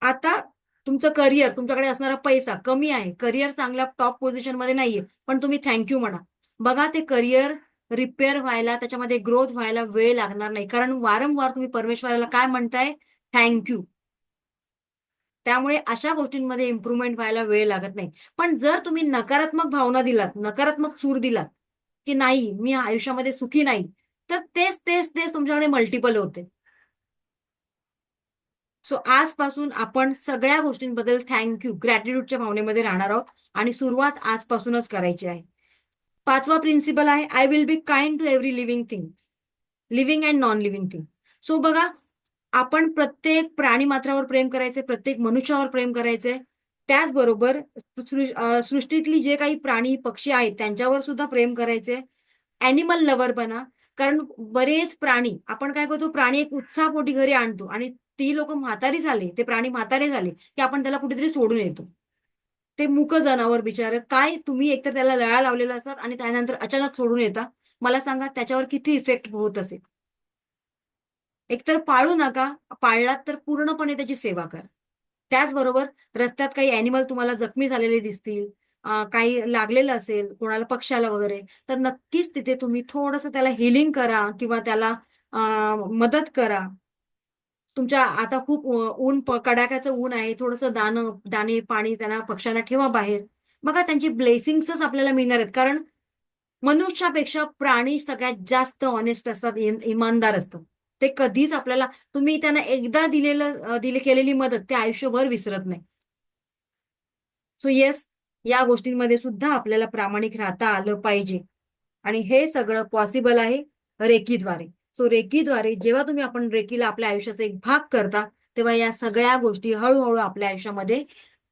आता तुमचं करिअर, तुमच्याकडे असणारा पैसा कमी आहे, करिअर चांगल्या टॉप पोझिशनमध्ये नाहीये, पण तुम्ही थँक्यू म्हणा. बघा, ते करिअर रिपेअर व्हायला, त्याच्यामध्ये ग्रोथ व्हायला वेळ लागणार नाही, कारण वारंवार तुम्ही परमेश्वराला काय म्हणताय? थँक्यू. त्यामुळे अशा गोष्टींमध्ये इम्प्रुव्हमेंट व्हायला वेळ लागत नाही. पण जर तुम्ही नकारात्मक भावना दिलात, नकारात्मक सूर दिलात की नाही मी आयुष्यामध्ये सुखी नाही, तर तेच तेच तेच तुमच्याकडे मल्टिपल होते. सो आजपासून आपण सगळ्या गोष्टींबद्दल थँक्यू, ग्रॅटिट्यूडच्या भावनेमध्ये राहणार आहोत आणि सुरुवात आजपासूनच करायची आहे. 5वा प्रिन्सिपल आहे, I will be kind to every living thing, living and non living thing. So बघा, आपण प्रत्येक प्राणी मात्रावर प्रेम करायचे, प्रत्येक मनुष्यावर प्रेम करायचे. त्याचबरोबर सृष्टीतली जे काही प्राणी पक्षी आहेत त्यांच्यावर सुद्धा प्रेम करायचे. ॲनिमल लव्हर बना. कारण बरेच प्राणी आपण काय करतो, प्राणी एक उत्साहापोटी घरी आणतो आणि ती लोक म्हातारी झाली, ते प्राणी म्हातारे झाले की आपण त्याला कुठेतरी सोडून येतो. ते मूक जनावर बिचारं काय, तुम्ही एकतर त्याला लळा लावलेला असतात आणि त्यानंतर अचानक सोडून येता. मला सांगा त्याच्यावर किती इफेक्ट होत असेल. एकतर पाळू नका, पाळलात तर पूर्णपणे त्याची सेवा करा. त्याचबरोबर रस्त्यात काही ॲनिमल तुम्हाला जखमी झालेले दिसतील, काही लागलेलं असेल कोणाला पक्ष्याला वगैरे, तर नक्कीच तिथे तुम्ही थोडंसं त्याला हीलिंग करा किंवा त्याला अ, मदत करा. तुमच्या आता खूप कडाक्याचं ऊन आहे, थोडंसं दाणे, पाणी त्यांना पक्ष्यांना ठेवा बाहेर. बघा त्यांची ब्लेसिंग्सच आपल्याला मिळणार आहेत. कारण मनुष्यापेक्षा प्राणी सगळ्यात जास्त ऑनेस्ट असतात, इमानदार असतात. ते कधीच आपल्याला, तुम्ही त्यांना एकदा केलेली मदत ते आयुष्यभर विसरत नाही. सो येस, या गोष्टींमध्ये सुद्धा आपल्याला प्रामाणिक राहता आलं पाहिजे. आणि हे सगळं पॉसिबल आहे रेकीद्वारे. सो रेकीद्वारे जेव्हा आपण रेकीला आपल्या आयुष्याचा एक भाग करता, तेव्हा या सगळ्या गोष्टी हळूहळू आपल्या आयुष्यामध्ये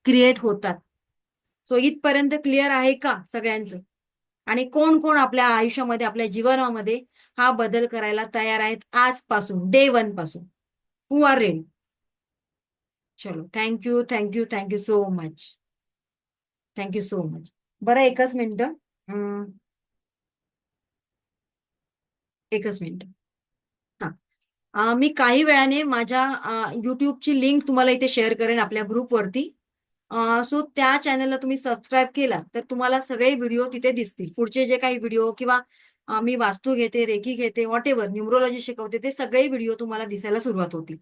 क्रिएट होतात. सो इथपर्यंत क्लिअर आहे का सगळ्यांचं? आणि कोण कोण आपल्या आयुष्यामध्ये, आपल्या जीवनामध्ये हा बदल करायला तयार आहेत आजपासून, डे 1 पासून? Who are ready? चलो, thank you thank you thank you so much. Thank you so much. बरं, एकच मिनिट. एकच मिनिट. हा. मी काही वेळाने माझ्या युट्यूबची लिंक तुम्हाला इथे शेअर करेन आपल्या ग्रुपवरती. सो त्या चॅनलला तुम्ही सबस्क्राईब केला तर तुम्हाला सगळे व्हिडिओ तिथे दिसतील. पुढचे जे काही व्हिडिओ किंवा मी वास्तू घेते, रेकी घेते, व्हॉटएव्हर न्यूमरोलॉजी शिकवते, ते सगळे व्हिडिओ तुम्हाला दिसायला सुरुवात होतील.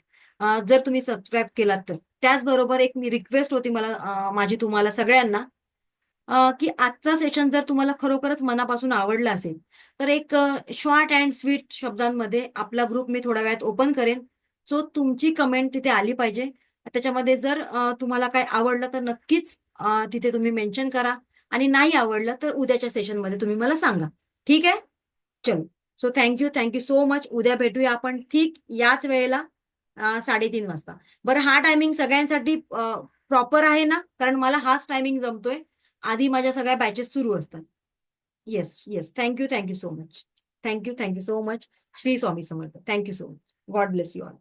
जर तुम्ही सबस्क्राईब केलात तर. त्याचबरोबर एक मी रिक्वेस्ट होती मला, माझी तुम्हाला सगळ्यांना, की आजचा सेशन जर तुम्हाला खरोखरच मनापासून आवडला असेल, तर एक शॉर्ट अँड स्वीट शब्दांमध्ये आपला ग्रुप मी थोड्या वेळात ओपन करेन. सो तुमची कमेंट तिथे आली पाहिजे. त्याच्यामध्ये जर तुम्हाला काय आवडलं तर नक्कीच तिथे तुम्ही मेन्शन करा आणि नाही आवडलं तर उद्याच्या सेशनमध्ये तुम्ही मला सांगा. ठीक आहे? चलो. So thank you so much. उद्या भेटूया आपण ठीक याच वेळेला, 3:30 वाजता. बरं, हा टायमिंग सगळ्यांसाठी प्रॉपर आहे ना? कारण मला हाच टायमिंग जमतोय. आधी माझ्या सगळ्या बॅचेस सुरू असतात. Yes, yes. Thank you so much. Thank you so much. Shri Swami Samarth. Thank you so much. God bless you all.